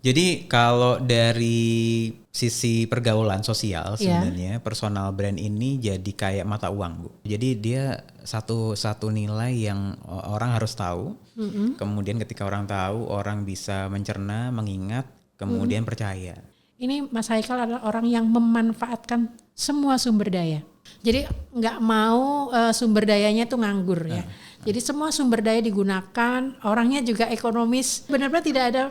Jadi kalau dari sisi pergaulan sosial sebenarnya personal brand ini jadi kayak mata uang, Bu. Jadi dia satu nilai yang orang harus tahu. Kemudian ketika orang tahu, orang bisa mencerna, mengingat, kemudian percaya. Ini Mas Haikal adalah orang yang memanfaatkan semua sumber daya. Jadi nggak mau sumber dayanya tuh nganggur ya. Jadi semua sumber daya digunakan, orangnya juga ekonomis. Benar-benar tidak ada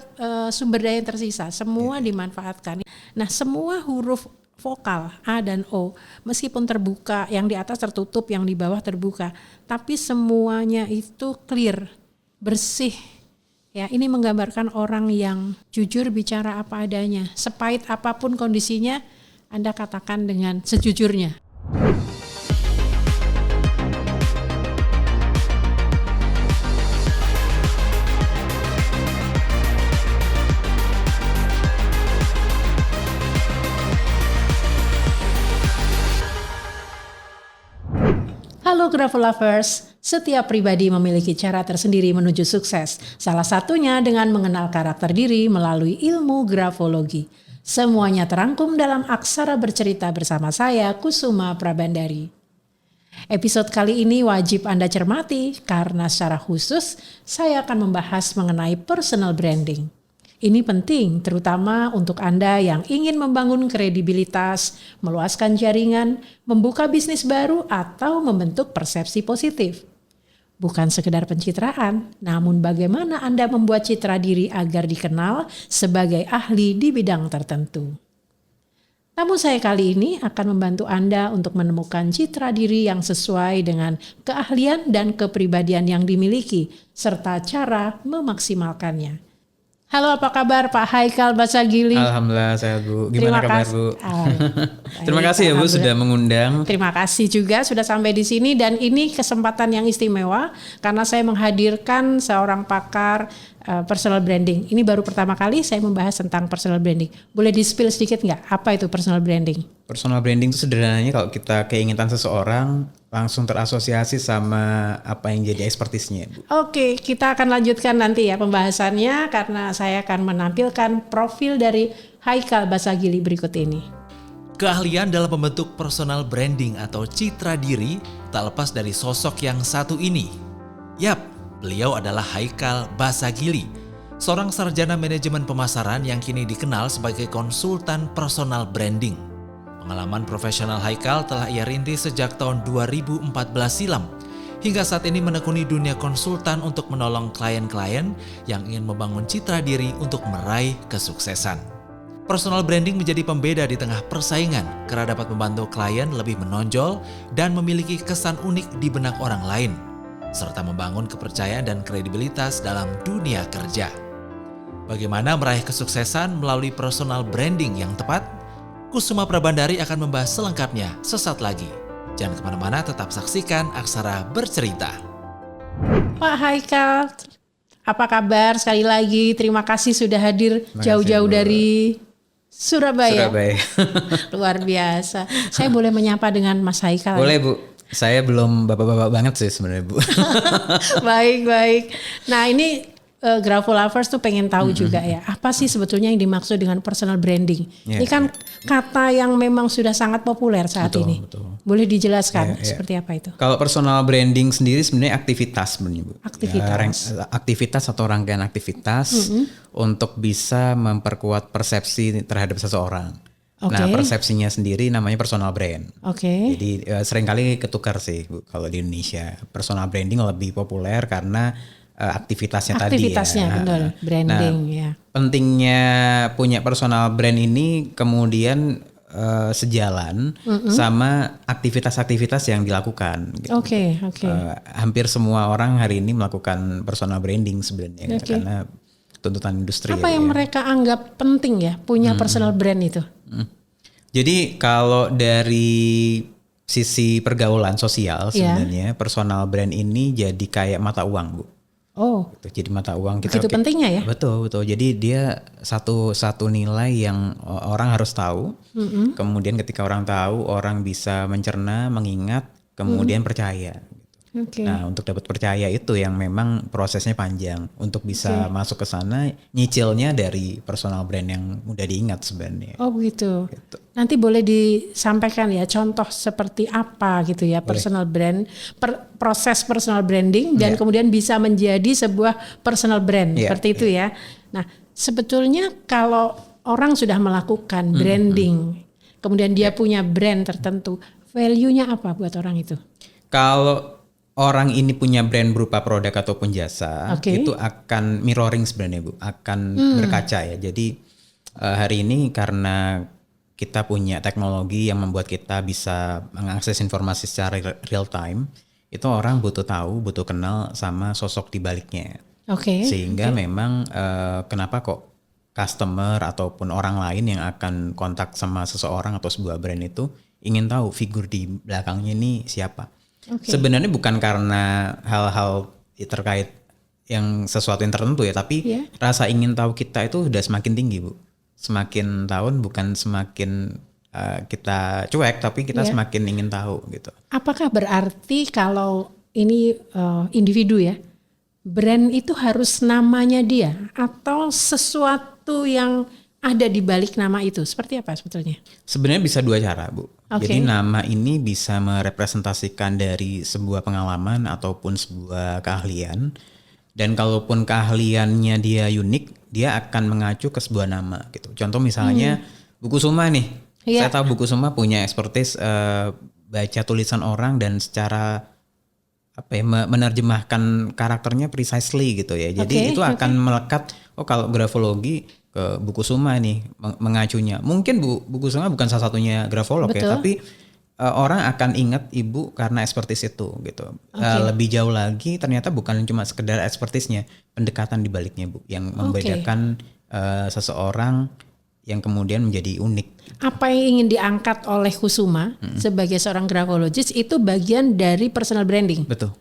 sumber daya yang tersisa, semua dimanfaatkan. Nah, semua huruf vokal A dan O meskipun terbuka, yang di atas tertutup, yang di bawah terbuka, tapi semuanya itu clear, bersih. Ya, ini menggambarkan orang yang jujur bicara apa adanya. Sepahit apapun kondisinya, Anda katakan dengan sejujurnya. Halo Grafo Lovers, setiap pribadi memiliki cara tersendiri menuju sukses. Salah satunya dengan mengenal karakter diri melalui ilmu grafologi. Semuanya terangkum dalam Aksara Bercerita bersama saya, Kusuma Prabandari. Episode kali ini wajib Anda cermati karena secara khusus saya akan membahas mengenai personal branding. Ini penting terutama untuk Anda yang ingin membangun kredibilitas, meluaskan jaringan, membuka bisnis baru atau membentuk persepsi positif. Bukan sekedar pencitraan, namun bagaimana Anda membuat citra diri agar dikenal sebagai ahli di bidang tertentu. Tamu saya kali ini akan membantu Anda untuk menemukan citra diri yang sesuai dengan keahlian dan kepribadian yang dimiliki, serta cara memaksimalkannya. Halo, apa kabar Pak Haikal Basagili? Alhamdulillah sehat, Bu. Gimana kabar, Bu? Terima kasih ya, Bu, sudah mengundang. Terima kasih juga sudah sampai di sini, dan ini kesempatan yang istimewa karena saya menghadirkan seorang pakar personal branding. Ini baru pertama kali saya membahas tentang personal branding. Boleh di-spill sedikit nggak? Apa itu personal branding? Personal branding itu sederhananya kalau kita keinginan seseorang langsung terasosiasi sama apa yang jadi expertise-nya, Bu. Oke, kita akan lanjutkan nanti ya pembahasannya karena saya akan menampilkan profil dari Haikal Basagili berikut ini. Keahlian dalam membentuk personal branding atau citra diri tak lepas dari sosok yang satu ini. Yap, beliau adalah Haikal Basagili, seorang sarjana manajemen pemasaran yang kini dikenal sebagai konsultan personal branding. Pengalaman profesional Haikal telah ia rintis sejak tahun 2014 silam. Hingga saat ini menekuni dunia konsultan untuk menolong klien-klien yang ingin membangun citra diri untuk meraih kesuksesan. Personal branding menjadi pembeda di tengah persaingan karena dapat membantu klien lebih menonjol dan memiliki kesan unik di benak orang lain, serta membangun kepercayaan dan kredibilitas dalam dunia kerja. Bagaimana meraih kesuksesan melalui personal branding yang tepat? Kusuma Prabandari akan membahas selengkapnya sesaat lagi. Jangan kemana-mana, tetap saksikan Aksara Bercerita. Pak Haikal, apa kabar? Sekali lagi terima kasih sudah hadir jauh-jauh dari Surabaya. Luar biasa. Saya boleh menyapa dengan Mas Haikal? Boleh, Bu. Saya belum bapak-bapak banget sih sebenarnya, Bu. Baik. Nah, ini Grafo Lovers tuh pengen tahu juga ya, apa sih sebetulnya yang dimaksud dengan personal branding? Ini kan kata yang memang sudah sangat populer saat ini. Betul. Boleh dijelaskan seperti apa itu? Kalau personal branding sendiri sebenarnya aktivitas sebenarnya, Bu. Aktivitas atau rangkaian aktivitas untuk bisa memperkuat persepsi terhadap seseorang. Nah, persepsinya sendiri namanya personal brand. Jadi seringkali ketukar sih, Bu, kalau di Indonesia. Personal branding lebih populer karena aktivitasnya tadi ya. Betul, branding ya. Pentingnya punya personal brand ini kemudian sejalan sama aktivitas-aktivitas yang dilakukan. Gitu. Hampir semua orang hari ini melakukan personal branding sebenarnya karena tuntutan industri. Apa yang mereka anggap penting ya punya personal brand itu? Jadi kalau dari sisi pergaulan sosial sebenarnya personal brand ini jadi kayak mata uang, Bu. Jadi mata uang kita. Begitu pentingnya ya? Betul. Jadi dia satu nilai yang orang harus tahu. Kemudian ketika orang tahu, orang bisa mencerna, mengingat, kemudian percaya. Oke. Nah, untuk dapat percaya itu yang memang prosesnya panjang. Untuk bisa masuk ke sana, nyicilnya dari personal brand yang mudah diingat sebenarnya. Oh begitu. Gitu. Nanti boleh disampaikan ya contoh seperti apa gitu ya personal brand, proses personal branding dan kemudian bisa menjadi sebuah personal brand seperti itu ya. Nah, sebetulnya kalau orang sudah melakukan branding, kemudian dia punya brand tertentu, value-nya apa buat orang itu? Kalau orang ini punya brand berupa produk ataupun jasa, itu akan mirroring sebenarnya Bu, akan berkaca ya. Jadi hari ini karena kita punya teknologi yang membuat kita bisa mengakses informasi secara real time, itu orang butuh tahu, butuh kenal sama sosok di baliknya. Sehingga memang kenapa kok customer ataupun orang lain yang akan kontak sama seseorang atau sebuah brand itu ingin tahu figur di belakangnya ini siapa. Sebenarnya bukan karena hal-hal terkait yang sesuatu yang tertentu ya, tapi rasa ingin tahu kita itu udah semakin tinggi Bu. Semakin tahun bukan semakin kita cuek, tapi kita semakin ingin tahu gitu. Apakah berarti kalau ini individu ya, brand itu harus namanya dia atau sesuatu yang ada di balik nama itu? Seperti apa sebetulnya? Sebenarnya bisa dua cara Bu. Jadi nama ini bisa merepresentasikan dari sebuah pengalaman ataupun sebuah keahlian. Dan kalaupun keahliannya dia unik, dia akan mengacu ke sebuah nama gitu. Contoh misalnya Bu Kusuma nih. Saya tahu Bu Kusuma punya expertise baca tulisan orang dan secara menerjemahkan karakternya precisely gitu ya. Jadi itu akan melekat, oh kalau grafologi ke Bu Kusuma nih mengacunya. Mungkin Bu Kusuma bukan salah satunya grafolog ya, tapi orang akan ingat Ibu karena expertise itu gitu. Lebih jauh lagi ternyata bukan cuma sekedar expertise-nya, pendekatan di baliknya Bu yang membedakan seseorang yang kemudian menjadi unik. Apa yang ingin diangkat oleh Kusuma sebagai seorang grafologis itu bagian dari personal branding. Betul.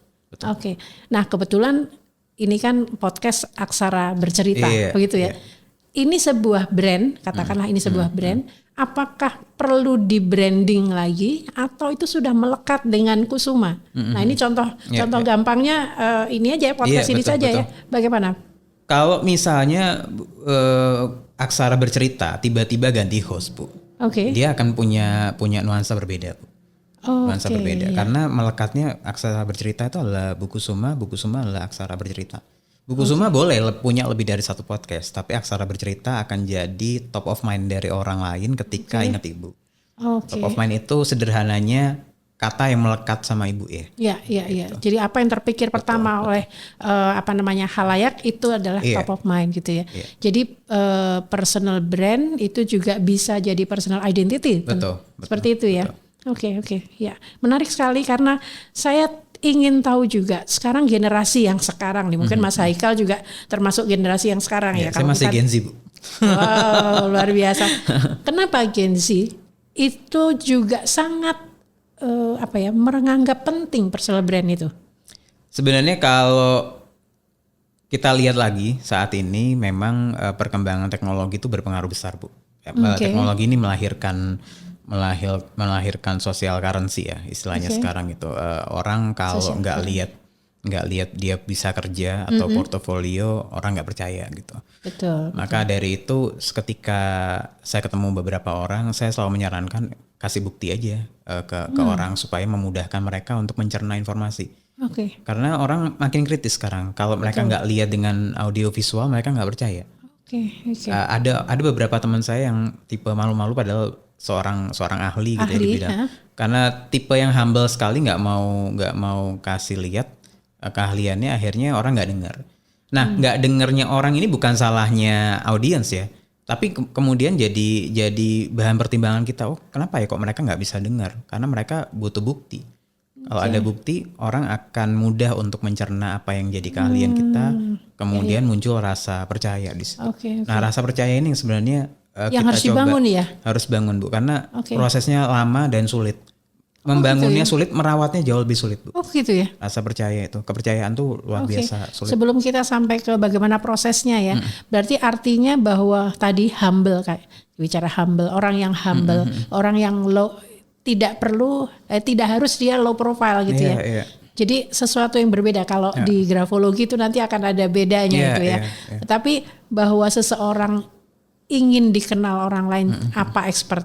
Nah, kebetulan ini kan podcast Aksara Bercerita, begitu ya. Ini sebuah brand, katakanlah ini sebuah brand, apakah perlu di branding lagi atau itu sudah melekat dengan Kusuma? Nah, ini contoh gampangnya ini aja podcast ini saja ya. Bagaimana? Kalau misalnya Aksara Bercerita tiba-tiba ganti host Bu, dia akan punya nuansa berbeda Bu. Nuansa berbeda karena melekatnya Aksara Bercerita itu adalah Bu Kusuma adalah Aksara Bercerita. Bu Kusuma boleh punya lebih dari satu podcast, tapi Aksara Bercerita akan jadi top of mind dari orang lain ketika ingat Ibu. Top of mind itu sederhananya kata yang melekat sama Ibu ya. Iya. Jadi apa yang terpikir pertama oleh halayak itu adalah top of mind gitu ya. Jadi personal brand itu juga bisa jadi personal identity. Betul. Seperti itu ya. Oke. Ya, menarik sekali karena saya ingin tahu juga sekarang generasi yang sekarang nih, mungkin Mas Haikal juga termasuk generasi yang sekarang ya. Saya masih Gen Z Bu. Wow, luar biasa. Kenapa Gen Z itu juga sangat menganggap penting personal brand itu? Sebenarnya kalau kita lihat lagi saat ini memang perkembangan teknologi itu berpengaruh besar Bu. Teknologi ini melahirkan social currency ya istilahnya sekarang itu. Orang kalau nggak lihat dia bisa kerja atau portofolio, orang nggak percaya gitu. Maka dari itu ketika saya ketemu beberapa orang, saya selalu menyarankan kasih bukti aja ke orang supaya memudahkan mereka untuk mencerna informasi. Karena orang makin kritis sekarang. Kalau mereka nggak lihat dengan audio visual, mereka nggak percaya. Ada beberapa teman saya yang tipe malu-malu padahal seorang ahli gitu ya di bidang. Karena tipe yang humble sekali nggak mau kasih lihat keahliannya, akhirnya orang nggak dengar. Nah, nggak dengernya orang ini bukan salahnya audiens ya, tapi kemudian jadi bahan pertimbangan kita. Oh, kenapa ya kok mereka nggak bisa dengar? Karena mereka butuh bukti. Kalau ada bukti, orang akan mudah untuk mencerna apa yang jadi keahlian kita. Kemudian muncul rasa percaya di situ. Nah, rasa percaya ini sebenarnya yang kita harus dibangun ya? Harus bangun Bu, karena prosesnya lama dan sulit. Membangunnya sulit, merawatnya jauh lebih sulit Bu. Gitu ya? Rasa percaya itu, kepercayaan tuh luar biasa sulit. Sebelum kita sampai ke bagaimana prosesnya ya, berarti artinya bahwa tadi humble, kayak bicara humble, orang yang humble, orang yang low, tidak harus dia low profile gitu ya. Jadi sesuatu yang berbeda. Kalau di grafologi itu nanti akan ada bedanya itu ya. Tapi bahwa seseorang ingin dikenal orang lain apa expert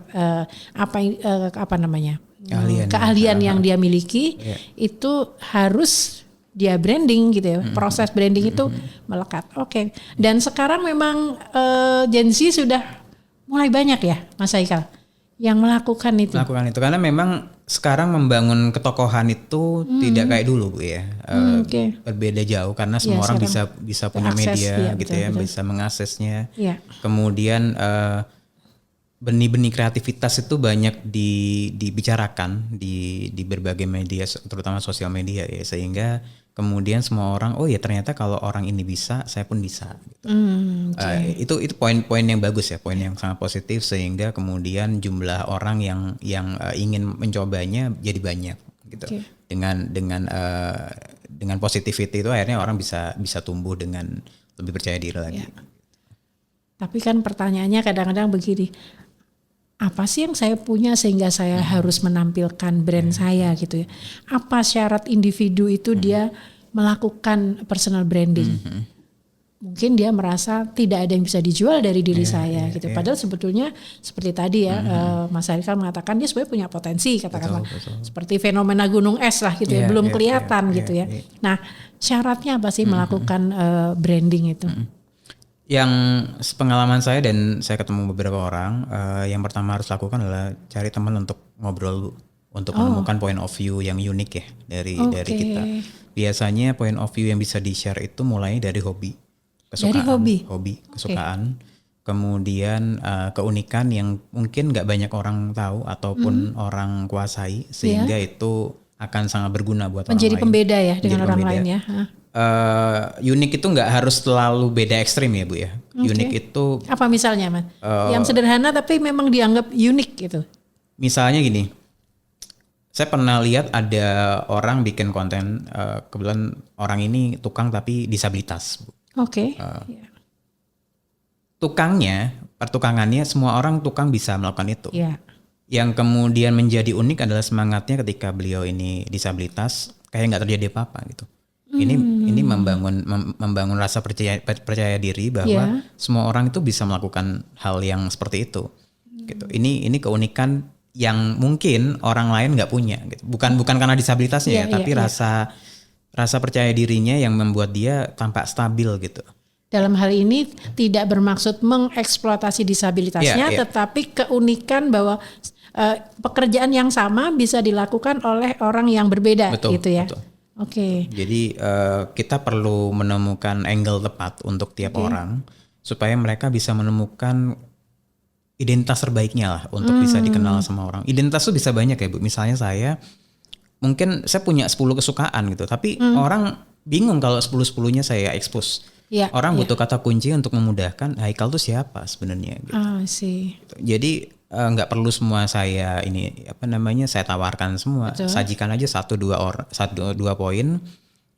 apa namanya keahlian yang dia miliki itu harus dia branding gitu ya. Proses branding itu melekat. Oke. Dan sekarang memang Gen Z sudah mulai banyak ya Mas Haikal yang melakukan itu. Karena memang sekarang membangun ketokohan itu tidak kayak dulu Bu ya. Berbeda jauh karena semua orang bisa punya media gitu ya, bisa mengaksesnya. Kemudian benih-benih kreativitas itu banyak dibicarakan di berbagai media, terutama sosial media ya, sehingga kemudian semua orang oh ya ternyata kalau orang ini bisa, saya pun bisa. Gitu. Itu poin-poin yang bagus ya, poin yang sangat positif sehingga kemudian jumlah orang yang ingin mencobanya jadi banyak gitu. Dengan positivity itu akhirnya orang bisa tumbuh dengan lebih percaya diri lagi. Tapi kan pertanyaannya kadang-kadang begini, apa sih yang saya punya sehingga saya harus menampilkan brand saya gitu ya? Apa syarat individu itu dia melakukan personal branding? Mungkin dia merasa tidak ada yang bisa dijual dari diri saya gitu. Padahal sebetulnya seperti tadi ya Mas Haikal mengatakan dia sebenarnya punya potensi katakanlah seperti fenomena gunung es lah gitu ya, belum kelihatan gitu ya. Nah syaratnya apa sih melakukan branding itu? Yang pengalaman saya dan saya ketemu beberapa orang, yang pertama harus lakukan adalah cari teman untuk ngobrol, untuk menemukan point of view yang unik ya dari kita. Biasanya point of view yang bisa di-share itu mulai dari hobi, kesukaan, kesukaan, kemudian keunikan yang mungkin nggak banyak orang tahu ataupun orang kuasai, sehingga itu akan sangat berguna buat menjadi orang lain. Pembeda ya dengan orang lain ya. Unik itu nggak harus selalu beda ekstrim ya Bu ya. Unik itu apa misalnya Mas? Yang sederhana tapi memang dianggap unik gitu. Misalnya gini, saya pernah lihat ada orang bikin konten, kebetulan orang ini tukang tapi disabilitas Bu. Pertukangannya semua orang tukang bisa melakukan itu. Yang kemudian menjadi unik adalah semangatnya ketika beliau ini disabilitas kayak nggak terjadi apa-apa gitu. Ini membangun rasa percaya diri bahwa semua orang itu bisa melakukan hal yang seperti itu. Gitu. Ini keunikan yang mungkin orang lain nggak punya. Gitu. Bukan karena disabilitasnya tapi rasa percaya dirinya yang membuat dia tampak stabil gitu. Dalam hal ini tidak bermaksud mengeksploitasi disabilitasnya, tetapi keunikan bahwa pekerjaan yang sama bisa dilakukan oleh orang yang berbeda, gitu ya. Betul. Jadi kita perlu menemukan angle tepat untuk tiap orang supaya mereka bisa menemukan identitas terbaiknya lah untuk bisa dikenal sama orang. Identitas tuh bisa banyak ya Bu. Misalnya saya punya 10 kesukaan gitu, tapi orang bingung kalau 10-10-nya saya expose. Orang butuh kata kunci untuk memudahkan Haikal tuh siapa sebenarnya gitu. Jadi nggak perlu semua saya saya tawarkan semua. Sajikan aja 1-2 poin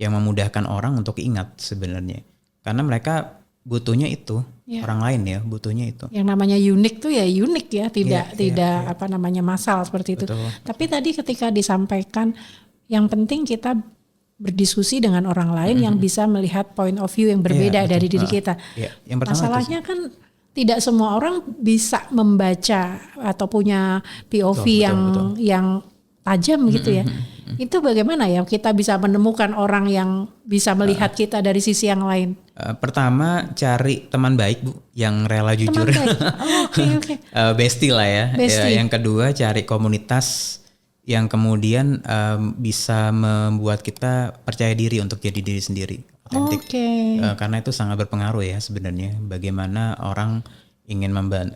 yang memudahkan orang untuk ingat sebenarnya. Karena mereka butuhnya itu, orang lain ya butuhnya itu. Yang namanya unik tuh ya unik ya, tidak massal seperti itu. Tapi tadi ketika disampaikan yang penting kita berdiskusi dengan orang lain yang bisa melihat point of view yang berbeda dari diri kita. Yang pertama masalahnya kan tidak semua orang bisa membaca atau punya POV yang tajam gitu ya. Itu bagaimana ya kita bisa menemukan orang yang bisa melihat kita dari sisi yang lain? Pertama cari teman baik Bu yang rela jujur. Bestie lah ya. Yang kedua cari komunitas yang kemudian bisa membuat kita percaya diri untuk jadi diri sendiri, otentik. Karena itu sangat berpengaruh ya sebenarnya. Bagaimana orang ingin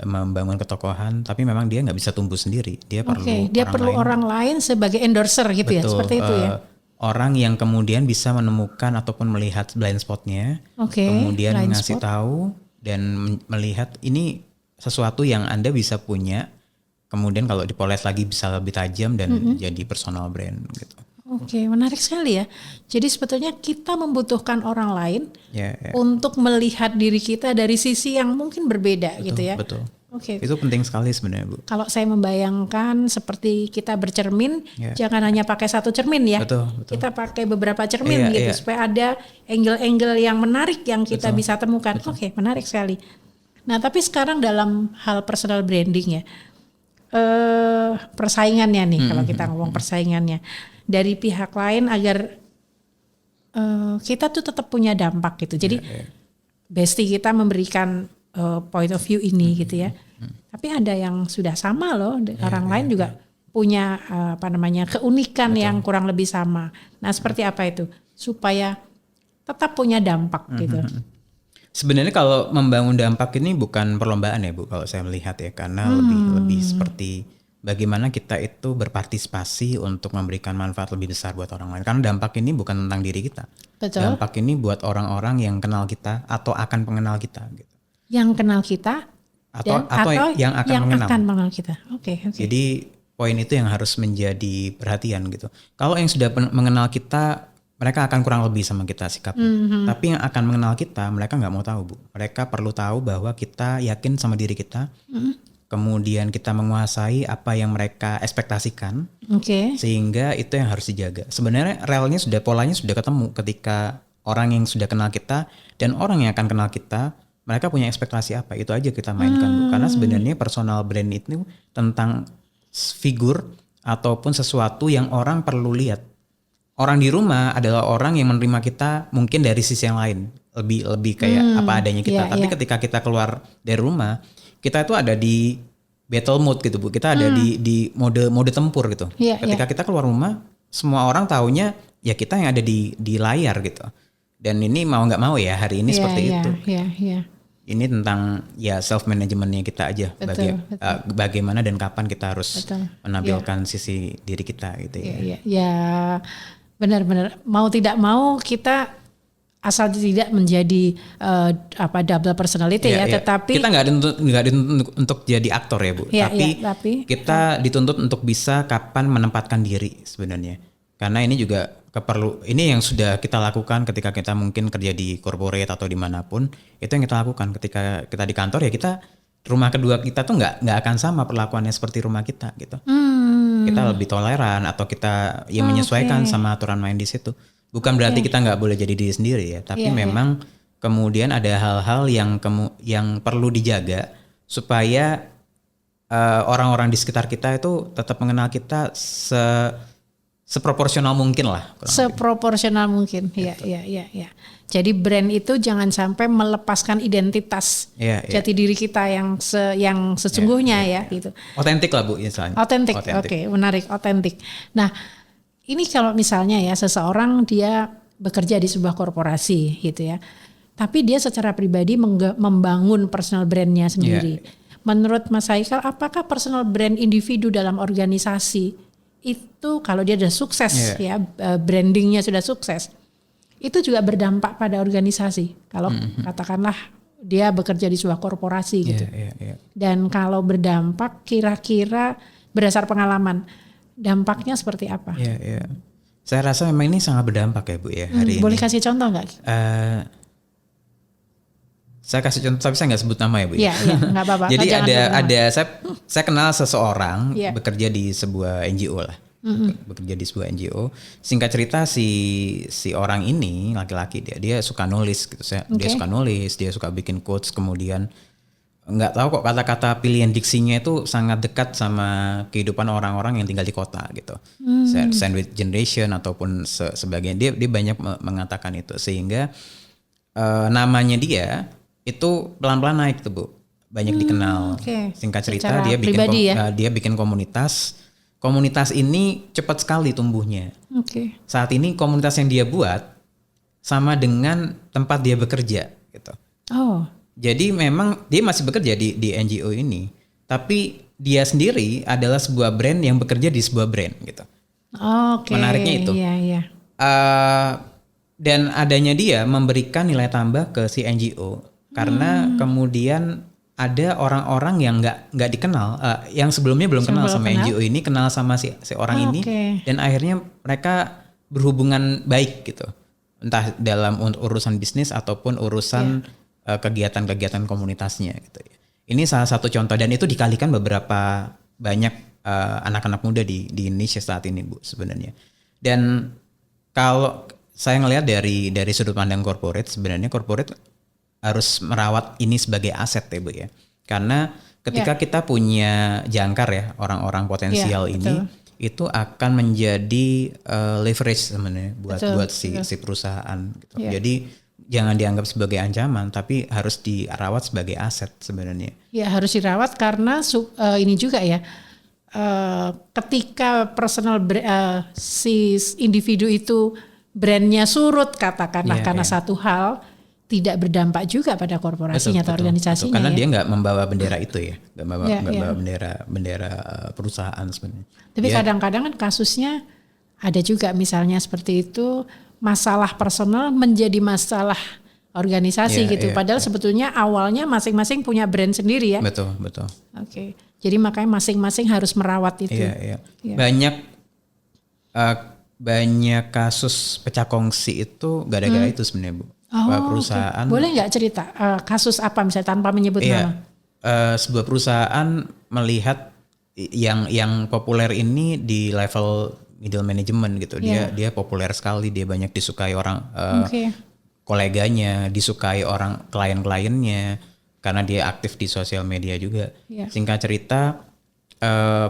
membangun ketokohan, tapi memang dia nggak bisa tumbuh sendiri. Dia perlu orang lain sebagai endorser gitu. Betul, ya, seperti itu ya. Orang yang kemudian bisa menemukan ataupun melihat blind spotnya, kemudian ngasih tahu dan melihat ini sesuatu yang Anda bisa punya. Kemudian kalau dipoles lagi bisa lebih tajam dan jadi personal brand gitu. Menarik sekali ya. Jadi sebetulnya kita membutuhkan orang lain untuk melihat diri kita dari sisi yang mungkin berbeda gitu ya. Betul. Oke. Itu penting sekali sebenarnya, Bu. Kalau saya membayangkan seperti kita bercermin, Ya. jangan hanya pakai satu cermin ya. Betul. Kita pakai beberapa cermin Iya, gitu iya. supaya ada angle-angle yang menarik yang kita bisa temukan. Oke, menarik sekali. Nah, tapi sekarang dalam hal personal branding ya, persaingannya nih, kalau kita ngomong persaingannya dari pihak lain agar kita tuh tetap punya dampak gitu. Jadi bestie kita memberikan point of view ini gitu ya. Tapi ada yang sudah sama loh, orang lain juga punya keunikan yang kurang lebih sama. Nah, seperti apa itu supaya tetap punya dampak gitu. Sebenarnya kalau membangun dampak ini bukan perlombaan ya, Bu, kalau saya melihat ya, karena lebih seperti bagaimana kita itu berpartisipasi untuk memberikan manfaat lebih besar buat orang lain. Karena dampak ini bukan tentang diri kita. Betul. Dampak ini buat orang-orang yang kenal kita atau akan mengenal kita gitu. Yang kenal kita Atau yang akan mengenal. kita. Oke. Jadi poin itu yang harus menjadi perhatian gitu. Kalau yang sudah mengenal kita, mereka akan kurang lebih sama kita sikapnya. Tapi yang akan mengenal kita, mereka nggak mau tahu, Bu. Mereka perlu tahu bahwa kita yakin sama diri kita. Kemudian kita menguasai apa yang mereka ekspektasikan. Oke. Sehingga itu yang harus dijaga. Sebenarnya polanya sudah ketemu ketika orang yang sudah kenal kita dan orang yang akan kenal kita, mereka punya ekspektasi apa, itu aja kita mainkan, Bu. Karena sebenarnya personal brand itu tentang figur ataupun sesuatu yang orang perlu lihat. Orang di rumah adalah orang yang menerima kita mungkin dari sisi yang lain, lebih kayak apa adanya kita. Tapi ketika kita keluar dari rumah, kita itu ada di battle mode gitu, Bu. Kita ada di mode tempur gitu. Ketika kita keluar rumah, semua orang taunya ya kita yang ada di layar gitu. Dan ini mau nggak mau ya hari ini seperti itu. Ini tentang ya self managementnya kita aja, bagaimana dan kapan kita harus menampilkan sisi diri kita gitu ya. Ya benar-benar mau tidak mau kita asal tidak menjadi double personality tetapi kita nggak dituntut untuk jadi aktor ya, Bu. Tapi kita dituntut untuk bisa kapan menempatkan diri sebenarnya. Karena ini juga ini yang sudah kita lakukan ketika kita mungkin kerja di corporate atau dimanapun, itu yang kita lakukan ketika kita di kantor ya kita rumah kedua kita tuh nggak akan sama perlakuannya seperti rumah kita gitu. Kita lebih toleran atau kita menyesuaikan sama aturan main di situ. Bukan berarti kita nggak boleh jadi diri sendiri ya, tapi memang kemudian ada hal-hal yang perlu dijaga supaya orang-orang di sekitar kita itu tetap mengenal kita seproporsional mungkin lah. Seproporsional mungkin, ya. Jadi brand itu jangan sampai melepaskan identitas jati diri kita yang sesungguhnya gitu. Otentik lah, Bu, misalnya. Otentik, oke, menarik, otentik. Nah, ini kalau misalnya ya seseorang dia bekerja di sebuah korporasi gitu ya, tapi dia secara pribadi membangun personal brandnya sendiri. Menurut Mas Haikal, apakah personal brand individu dalam organisasi itu kalau dia sudah sukses brandingnya sudah sukses, itu juga berdampak pada organisasi. Kalau katakanlah dia bekerja di sebuah korporasi gitu. Dan kalau berdampak kira-kira berdasar pengalaman, dampaknya seperti apa? Saya rasa memang ini sangat berdampak ya, Bu ya hari ini. Boleh kasih contoh nggak? Saya kasih contoh tapi saya nggak sebut nama ya, Bu. Iya, nggak apa-apa. Jadi ada saya kenal seseorang bekerja di sebuah NGO lah. Bekerja di sebuah NGO. Singkat cerita si orang ini laki-laki dia suka nulis gitu. Dia suka nulis, dia suka bikin quotes, kemudian nggak tahu kok kata-kata pilihan diksinya itu sangat dekat sama kehidupan orang-orang yang tinggal di kota gitu. Sandwich generation ataupun sebagainya. Dia banyak mengatakan itu sehingga namanya dia itu pelan-pelan naik tuh, Bu. Banyak dikenal. Singkat cerita secara dia bikin komunitas. Komunitas ini cepat sekali tumbuhnya. Saat ini komunitas yang dia buat sama dengan tempat dia bekerja gitu. Jadi memang dia masih bekerja di NGO ini, tapi dia sendiri adalah sebuah brand yang bekerja di sebuah brand gitu. Menariknya itu. Dan adanya dia memberikan nilai tambah ke si NGO. Karena kemudian ada orang-orang yang nggak dikenal, yang sebelumnya belum kenal sama NGO ini, kenal sama si orang ini, dan akhirnya mereka berhubungan baik gitu, entah dalam urusan bisnis ataupun urusan kegiatan-kegiatan komunitasnya gitu. Ini salah satu contoh dan itu dikalikan beberapa banyak anak-anak muda di Indonesia saat ini Bu sebenarnya. Dan kalau saya ngelihat dari sudut pandang corporate, sebenarnya corporate harus merawat ini sebagai aset ya Bu ya. Karena ketika kita punya jangkar ya orang-orang potensial ini, itu akan menjadi leverage sebenarnya buat si perusahaan gitu. Jadi jangan dianggap sebagai ancaman, tapi harus dirawat sebagai aset sebenarnya. Ya harus dirawat karena ini juga ya, ketika si individu itu brandnya surut katakanlah karena satu hal, tidak berdampak juga pada korporasinya atau organisasinya. Betul. Karena dia nggak membawa bendera itu ya, nggak membawa bendera perusahaan sebenarnya. Tapi kadang-kadang kan kasusnya ada juga misalnya seperti itu. Masalah personal menjadi masalah organisasi gitu. Padahal sebetulnya awalnya masing-masing punya brand sendiri ya. Betul. Oke. Jadi makanya masing-masing harus merawat itu. Iya. Banyak kasus pecah kongsi itu gara-gara itu sebenarnya Bu. Perusahaan. Boleh nggak cerita kasus apa misalnya tanpa menyebut nama? Sebuah perusahaan melihat yang populer ini di level middle management gitu. Dia populer sekali, dia banyak disukai orang koleganya, disukai orang klien-kliennya karena dia aktif di sosial media juga. Singkat cerita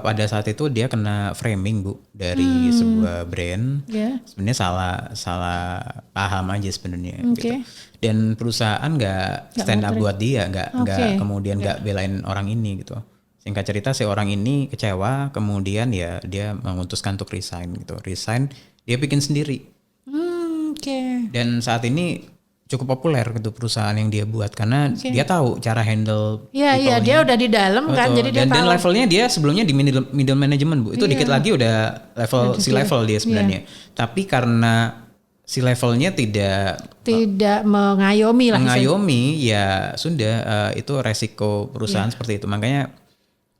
pada saat itu dia kena framing Bu dari sebuah brand. Sebenarnya salah paham aja sebenarnya gitu. Dan perusahaan nggak stand up buat dia, nggak kemudian nggak belain orang ini gitu. Singkat cerita si orang ini kecewa, kemudian ya dia memutuskan untuk resign, dia bikin sendiri. Dan saat ini cukup populer gitu perusahaan yang dia buat karena dia tahu cara handle. Iya dia udah di dalam kan, jadi dia tahu. Dan levelnya dia sebelumnya di middle management Bu, itu dikit lagi udah level C-level dia sebenarnya. Tapi karena si levelnya tidak mengayomi lah. Ya sudah itu resiko perusahaan seperti itu. Makanya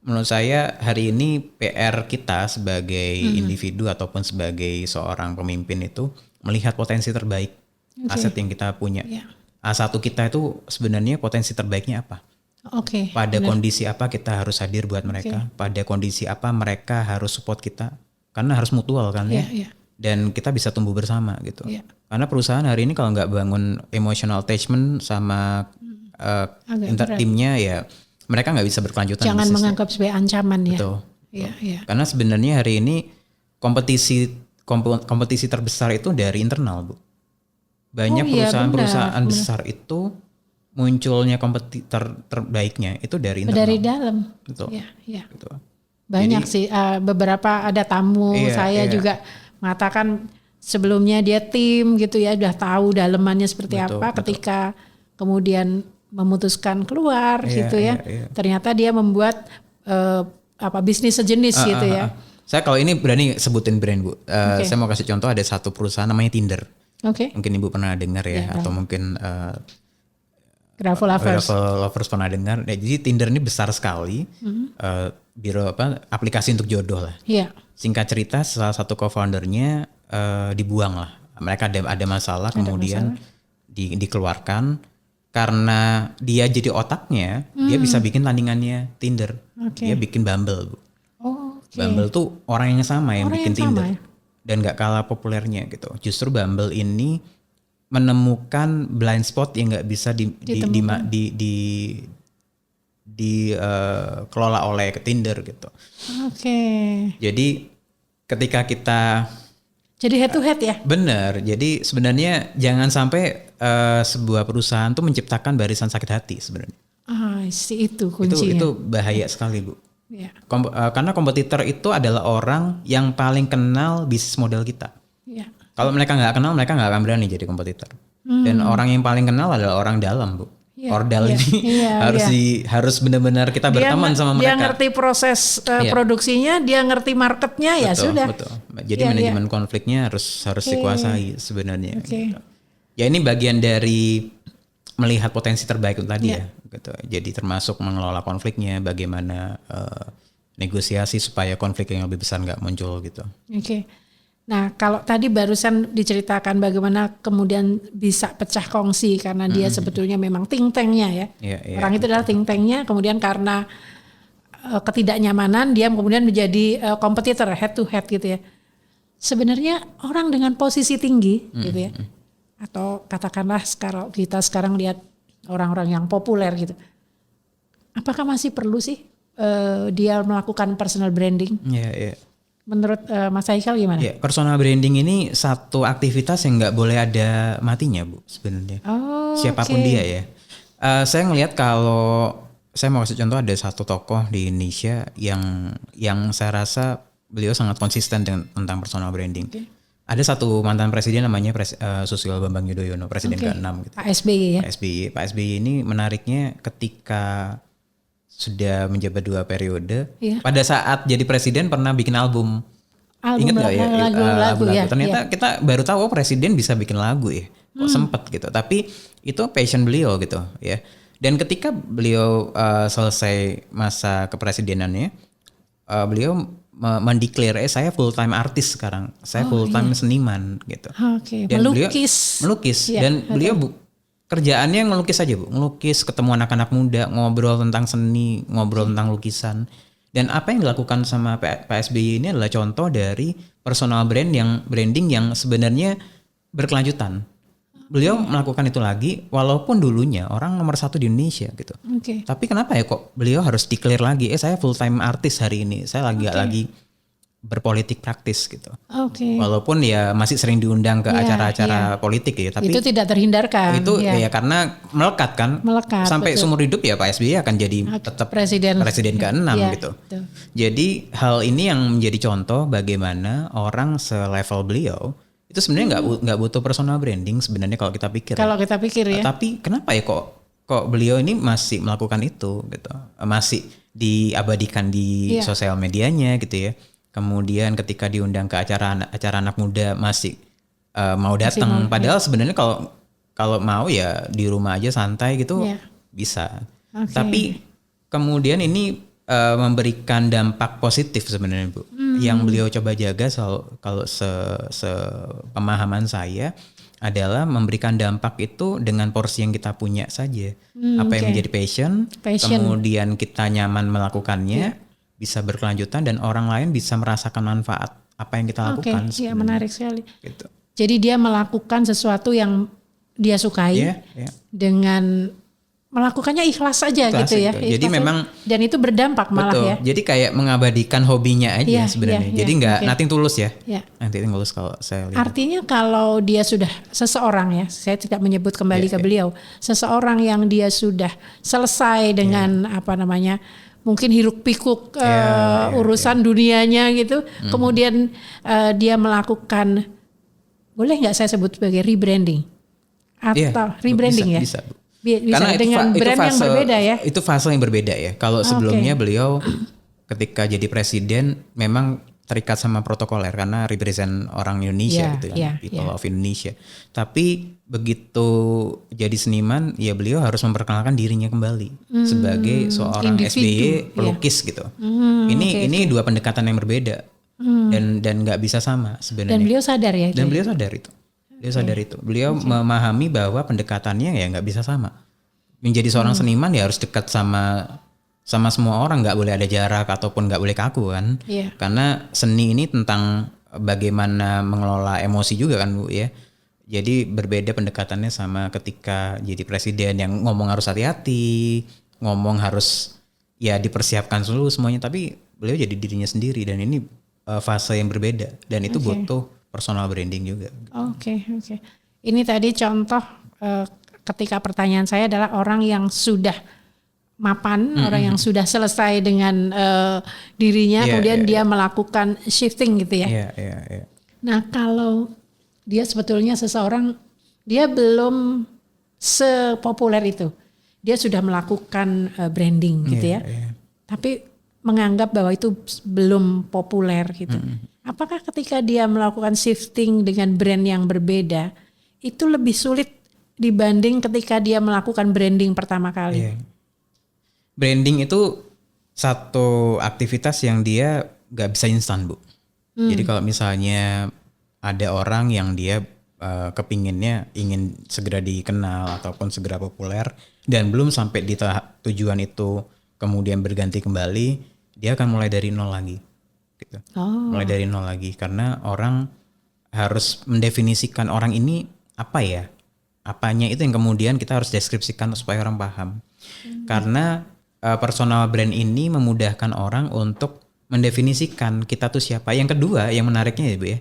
menurut saya hari ini PR kita sebagai individu ataupun sebagai seorang pemimpin itu melihat potensi terbaik aset yang kita punya. A1 kita itu sebenarnya potensi terbaiknya apa? Pada kondisi apa kita harus hadir buat mereka? Pada kondisi apa mereka harus support kita? Karena harus mutual kan ya. Dan kita bisa tumbuh bersama gitu. Karena perusahaan hari ini kalau nggak bangun emotional attachment sama timnya ya mereka nggak bisa berkelanjutan. Jangan menganggap sebagai ancaman ya. Betul. Karena sebenarnya hari ini kompetisi terbesar itu dari internal Bu. Banyak perusahaan besar itu munculnya kompetitor terbaiknya itu dari internal. Dari dalam. Betul. Gitu. Banyak sih beberapa ada tamu saya juga mengatakan sebelumnya dia tim gitu ya, udah tahu dalemannya seperti apa. Ketika kemudian memutuskan keluar gitu ya. Ternyata dia membuat bisnis sejenis gitu ya. Saya kalau ini berani sebutin brand Bu. Saya mau kasih contoh, ada satu perusahaan namanya Tinder. Mungkin Ibu pernah dengar ya atau mungkin Gravel Lovers pernah dengar. Jadi Tinder ini besar sekali. Aplikasi untuk jodoh lah. Singkat cerita salah satu co-foundernya dibuang lah. Mereka ada masalah kemudian dikeluarkan. Karena dia jadi otaknya, dia bisa bikin tandingannya Tinder. Dia bikin Bumble Bu. Bumble tuh orang yang sama yang bikin Tinder. Dan gak kalah populernya gitu. Justru Bumble ini menemukan blind spot yang gak bisa dikelola oleh Tinder gitu. Jadi ketika kita jadi head to head ya? Bener. Jadi sebenarnya jangan sampai sebuah perusahaan tuh menciptakan barisan sakit hati sebenarnya. Itu kuncinya. Itu bahaya sekali Bu. Karena kompetitor itu adalah orang yang paling kenal bisnis model kita. Kalau mereka nggak kenal, mereka nggak akan berani jadi kompetitor. Dan orang yang paling kenal adalah orang dalam Bu. Ordal ini harus benar-benar kita berteman sama mereka. Dia ngerti proses produksinya, dia ngerti marketnya, ya sudah. Betul. Jadi manajemen konfliknya harus dikuasai sebenarnya. Gitu. Ya ini bagian dari melihat potensi terbaik itu tadi ya. Gitu. Jadi termasuk mengelola konfliknya, bagaimana negosiasi supaya konflik yang lebih besar nggak muncul gitu. Nah, kalau tadi barusan diceritakan bagaimana kemudian bisa pecah kongsi karena dia sebetulnya memang think tank-nya ya. Orang itu adalah think tank-nya, kemudian karena ketidaknyamanan dia kemudian menjadi kompetitor head to head gitu ya. Sebenarnya orang dengan posisi tinggi gitu ya. Atau katakanlah kalau kita sekarang lihat orang-orang yang populer gitu. Apakah masih perlu sih dia melakukan personal branding? Menurut Mas Haikal gimana? Ya, personal branding ini satu aktivitas yang nggak boleh ada matinya, Bu, sebenarnya. Siapapun dia ya. Saya ngelihat kalau saya mau kasih contoh, ada satu tokoh di Indonesia yang saya rasa beliau sangat konsisten tentang personal branding. Ada satu mantan presiden namanya Susilo Bambang Yudhoyono, presiden ke-6 gitu. Pak SBY ya. Pak SBY ini menariknya ketika sudah menjabat 2 periode. Pada saat jadi presiden pernah bikin album. Ingat nggak ya? Lagu. Ternyata kita baru tahu presiden bisa bikin lagu ya. Kok sempet gitu. Tapi itu passion beliau gitu ya. Dan ketika beliau selesai masa kepresidenannya, beliau mendeklar saya full time artis sekarang. Saya full time seniman gitu. Dan melukis. Dan beliau kerjaannya ngelukis aja, Bu. Ngelukis, ketemu anak-anak muda, ngobrol tentang seni, ngobrol tentang lukisan. Dan apa yang dilakukan sama Pak SBY ini adalah contoh dari personal branding yang sebenarnya berkelanjutan. Beliau melakukan itu lagi, walaupun dulunya orang nomor 1 di Indonesia gitu. Tapi kenapa ya kok beliau harus declare lagi, saya full time artis hari ini, saya lagi berpolitik praktis gitu. Walaupun ya masih sering diundang ke acara-acara politik ya, tapi itu tidak terhindarkan. Itu ya karena melekat kan. Sampai seumur hidup ya Pak SBY akan jadi tetap presiden ke-6 gitu. Betul. Jadi hal ini yang menjadi contoh bagaimana orang selevel beliau itu sebenarnya nggak butuh personal branding sebenarnya kalau kita pikir. Ya. Tapi kenapa ya kok beliau ini masih melakukan itu gitu. Masih diabadikan di sosial medianya gitu ya. Kemudian ketika diundang ke acara anak muda masih mau datang. Padahal sebenarnya kalau mau ya di rumah aja santai gitu bisa. Tapi kemudian ini memberikan dampak positif sebenarnya, Bu. Yang beliau coba jaga kalau pemahaman saya adalah memberikan dampak itu dengan porsi yang kita punya saja. Apa yang menjadi passion, kemudian kita nyaman melakukannya. Bisa berkelanjutan dan orang lain bisa merasakan manfaat apa yang kita lakukan. Menarik sekali. Gitu. Jadi dia melakukan sesuatu yang dia sukai dengan melakukannya ikhlas saja gitu ya. Jadi memang dan itu berdampak malah ya. Jadi kayak mengabadikan hobinya aja sebenarnya. Jadi nggak nothing tulus ya. Nothing tulus kalau saya lihat. Artinya kalau dia sudah seseorang ya, saya tidak menyebut kembali ke beliau, seseorang yang dia sudah selesai dengan mungkin hiruk pikuk urusan dunianya gitu. Kemudian dia melakukan, boleh nggak saya sebut sebagai rebranding atau rebranding bisa, bisa karena dengan brand yang berbeda ya. Itu fase yang berbeda ya. Kalau sebelumnya beliau ketika jadi presiden memang terikat sama protokoler karena represent orang Indonesia gitu kan, people of Indonesia. Tapi begitu jadi seniman, ya beliau harus memperkenalkan dirinya kembali sebagai seorang SBY pelukis gitu. Ini dua pendekatan yang berbeda dan nggak bisa sama sebenarnya. Dan beliau sadar ya. Dan beliau sadar itu. Beliau memahami bahwa pendekatannya ya nggak bisa sama. Menjadi seorang seniman ya harus dekat sama semua orang, nggak boleh ada jarak ataupun nggak boleh kaku kan. Karena seni ini tentang bagaimana mengelola emosi juga kan, Bu ya. Jadi berbeda pendekatannya sama ketika jadi presiden yang ngomong harus hati-hati, ngomong harus ya dipersiapkan dulu semuanya, tapi beliau jadi dirinya sendiri dan ini fase yang berbeda dan itu butuh personal branding juga. Oke. Ini tadi contoh ketika pertanyaan saya adalah orang yang sudah mapan, orang yang sudah selesai dengan dirinya, kemudian dia melakukan shifting gitu ya. Nah kalau dia sebetulnya seseorang, dia belum sepopuler itu, dia sudah melakukan branding gitu ya, tapi menganggap bahwa itu belum populer gitu. Apakah ketika dia melakukan shifting dengan brand yang berbeda, itu lebih sulit dibanding ketika dia melakukan branding pertama kali? Branding itu satu aktivitas yang dia gak bisa instan, Bu. Jadi kalau misalnya ada orang yang dia kepinginnya ingin segera dikenal ataupun segera populer dan belum sampai di tahap tujuan itu kemudian berganti kembali, dia akan mulai dari nol lagi gitu. Mulai dari nol lagi karena orang harus mendefinisikan orang ini apa ya, apanya itu yang kemudian kita harus deskripsikan supaya orang paham. Karena personal brand ini memudahkan orang untuk mendefinisikan kita tuh siapa. Yang kedua yang menariknya ya Bu ya,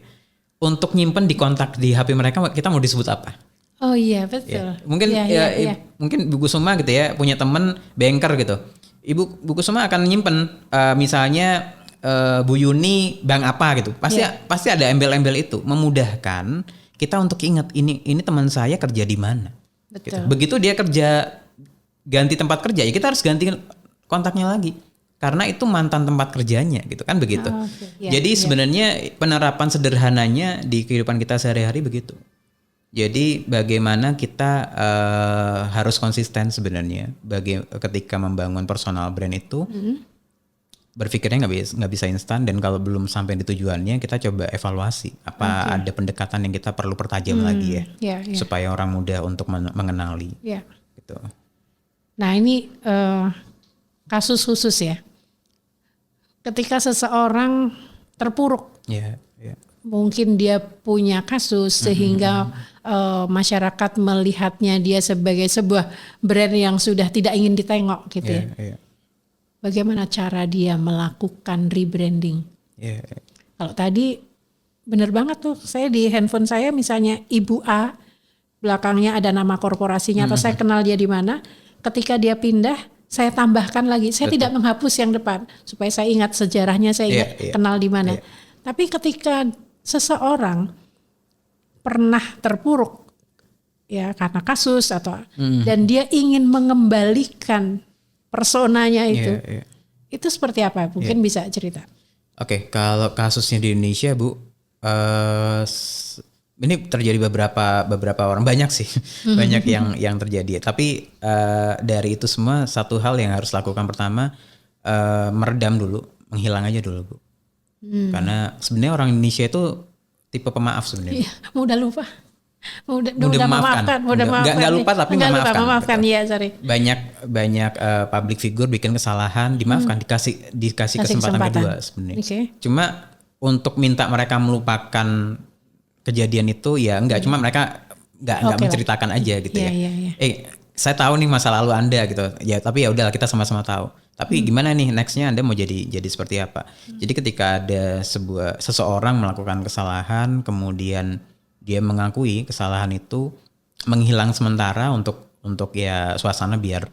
untuk nyimpen di kontak di HP mereka kita mau disebut apa? Oh iya betul. Ya. Mungkin mungkin Bu Kusuma gitu ya punya temen banker gitu. Bu Kusuma akan nyimpen misalnya Bu Yuni bank apa gitu. Pasti ada embel-embel itu memudahkan kita untuk ingat ini teman saya kerja di mana. Gitu. Begitu dia kerja ganti tempat kerja ya kita harus ganti kontaknya lagi. Karena itu mantan tempat kerjanya gitu kan begitu. Jadi sebenarnya penerapan sederhananya di kehidupan kita sehari-hari begitu. Jadi bagaimana kita harus konsisten sebenarnya ketika membangun personal brand itu berpikirnya nggak bisa instan dan kalau belum sampai di tujuannya kita coba evaluasi apa ada pendekatan yang kita perlu pertajam lagi ya supaya orang mudah untuk mengenali. Gitu. Nah ini kasus khusus ya. Ketika seseorang terpuruk, mungkin dia punya kasus sehingga masyarakat melihatnya dia sebagai sebuah brand yang sudah tidak ingin ditengok gitu ya. Bagaimana cara dia melakukan rebranding? Kalau tadi benar banget tuh, saya di handphone saya misalnya Ibu A, belakangnya ada nama korporasinya atau saya kenal dia di mana, ketika dia pindah saya tambahkan lagi, saya tidak menghapus yang depan supaya saya ingat sejarahnya, saya ingat kenal di mana. Tapi ketika seseorang pernah terpuruk ya karena kasus atau dan dia ingin mengembalikan personanya itu seperti apa? Mungkin bisa cerita. Oke, kalau kasusnya di Indonesia Bu, ini terjadi beberapa orang, banyak sih, banyak yang terjadi. Tapi dari itu semua satu hal yang harus lakukan pertama meredam dulu, menghilang aja dulu Bu. Karena sebenarnya orang Indonesia itu tipe pemaaf sebenarnya. Mudah lupa, mudah memaafkan. Nggak lupa tapi memaafkan. Iya sorry. Banyak public figure bikin kesalahan, dimaafkan, dikasih kesempatan kedua sebenarnya. Cuma untuk minta mereka melupakan kejadian itu ya enggak, cuma mereka enggak menceritakan aja gitu ya. Saya tahu nih masa lalu Anda gitu. Ya tapi ya udahlah kita sama-sama tahu. Tapi gimana nih nextnya Anda mau jadi seperti apa? Jadi ketika ada seseorang melakukan kesalahan kemudian dia mengakui kesalahan itu, menghilang sementara untuk ya suasana biar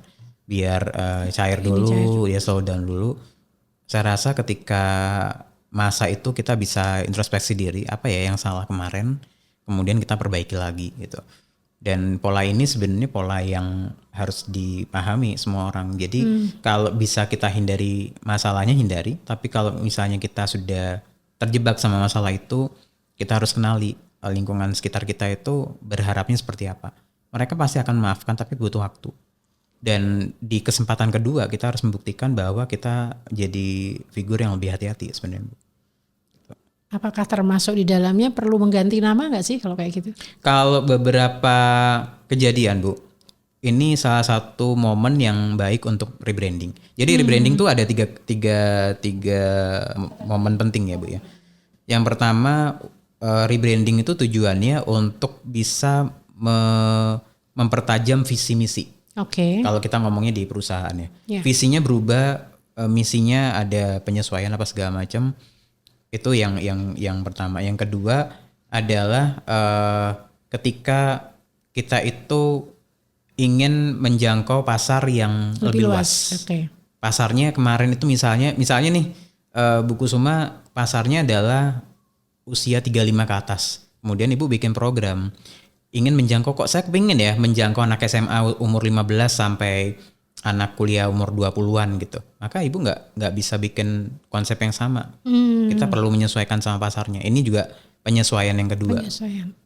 cair dulu, ya slow down dulu. Saya rasa ketika masa itu kita bisa introspeksi diri, apa ya yang salah kemarin, kemudian kita perbaiki lagi gitu. Dan pola ini sebenarnya pola yang harus dipahami semua orang. Jadi kalau bisa kita hindari masalahnya, hindari. Tapi kalau misalnya kita sudah terjebak sama masalah itu, kita harus kenali lingkungan sekitar kita itu berharapnya seperti apa. Mereka pasti akan memaafkan tapi butuh waktu. Dan di kesempatan kedua kita harus membuktikan bahwa kita jadi figur yang lebih hati-hati sebenarnya. Apakah termasuk di dalamnya perlu mengganti nama nggak sih kalau kayak gitu? Kalau beberapa kejadian Bu, ini salah satu momen yang baik untuk rebranding. Jadi rebranding tuh ada tiga momen penting ya Bu ya. Yang pertama rebranding itu tujuannya untuk bisa mempertajam visi misi. Kalau kita ngomongnya di perusahaan ya. Visinya berubah, misinya ada penyesuaian apa segala macam. Itu yang pertama. Yang kedua adalah ketika kita itu ingin menjangkau pasar yang lebih luas. Pasarnya kemarin itu misalnya nih Bu Kusuma pasarnya adalah usia 35 ke atas. Kemudian Ibu bikin program ingin menjangkau, kok saya kepingin ya menjangkau anak SMA umur 15 sampai anak kuliah umur 20-an gitu. Maka Ibu nggak bisa bikin konsep yang sama. Kita perlu menyesuaikan sama pasarnya. Ini juga penyesuaian yang kedua.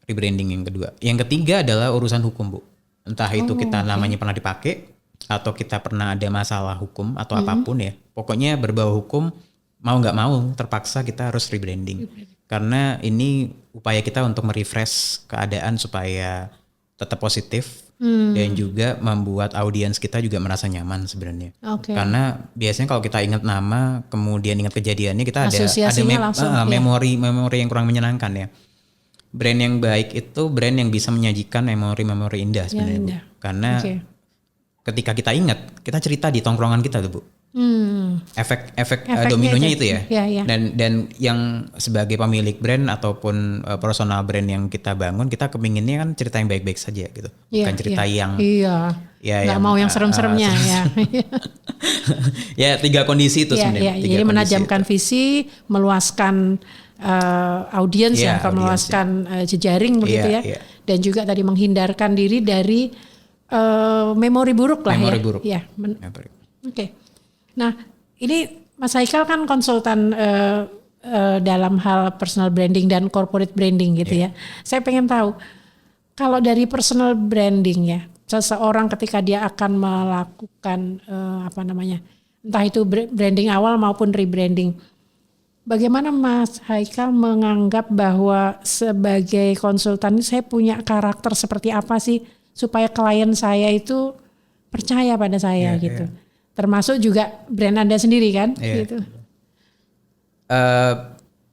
Rebranding yang kedua. Yang ketiga adalah urusan hukum Bu. Entah itu kita namanya pernah dipakai atau kita pernah ada masalah hukum atau apapun ya. Pokoknya berbau hukum, mau nggak mau terpaksa kita harus rebranding. karena ini upaya kita untuk merefresh keadaan supaya tetap positif dan juga membuat audiens kita juga merasa nyaman sebenarnya. Oke. Karena biasanya kalau kita ingat nama kemudian ingat kejadiannya kita ada Asosiasinya langsung, memori yang kurang menyenangkan ya. Brand yang baik itu brand yang bisa menyajikan memori-memori indah sebenarnya, Bu. Karena ketika kita ingat, kita cerita di tongkrongan kita tuh, Bu. Efek dominonya itu ya. Dan yang sebagai pemilik brand ataupun personal brand yang kita bangun, kita kepinginnya kan cerita yang baik-baik saja gitu, bukan cerita yang nggak mau yang serem-seremnya ya. Ya 3 kondisi itu sebenarnya. Jadi menajamkan visi, meluaskan audiens meluaskan jejaring begitu ya. Dan juga tadi menghindarkan diri dari memori buruk lah ya. Oke. Nah, ini Mas Haikal kan konsultan dalam hal personal branding dan corporate branding gitu ya. Saya pengen tahu kalau dari personal branding ya, seseorang ketika dia akan melakukan entah itu branding awal maupun rebranding, bagaimana Mas Haikal menganggap bahwa sebagai konsultan ini saya punya karakter seperti apa sih supaya klien saya itu percaya pada saya gitu. Termasuk juga brand Anda sendiri kan gitu.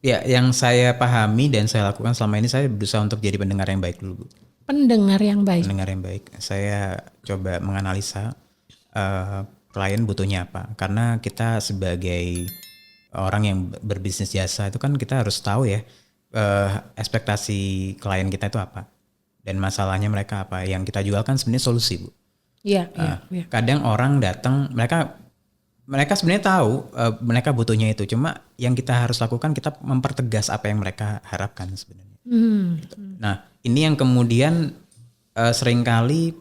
Yang saya pahami dan saya lakukan selama ini, saya berusaha untuk jadi pendengar yang baik dulu, Bu. Pendengar yang baik. Saya coba menganalisa klien butuhnya apa. Karena kita sebagai orang yang berbisnis jasa itu kan kita harus tahu ya ekspektasi klien kita itu apa. Dan masalahnya mereka apa. Yang kita jual kan sebenarnya solusi, Bu. Iya. Kadang orang datang, mereka sebenarnya tahu mereka butuhnya itu, cuma yang kita harus lakukan kita mempertegas apa yang mereka harapkan sebenarnya. Gitu. Nah, ini yang kemudian seringkali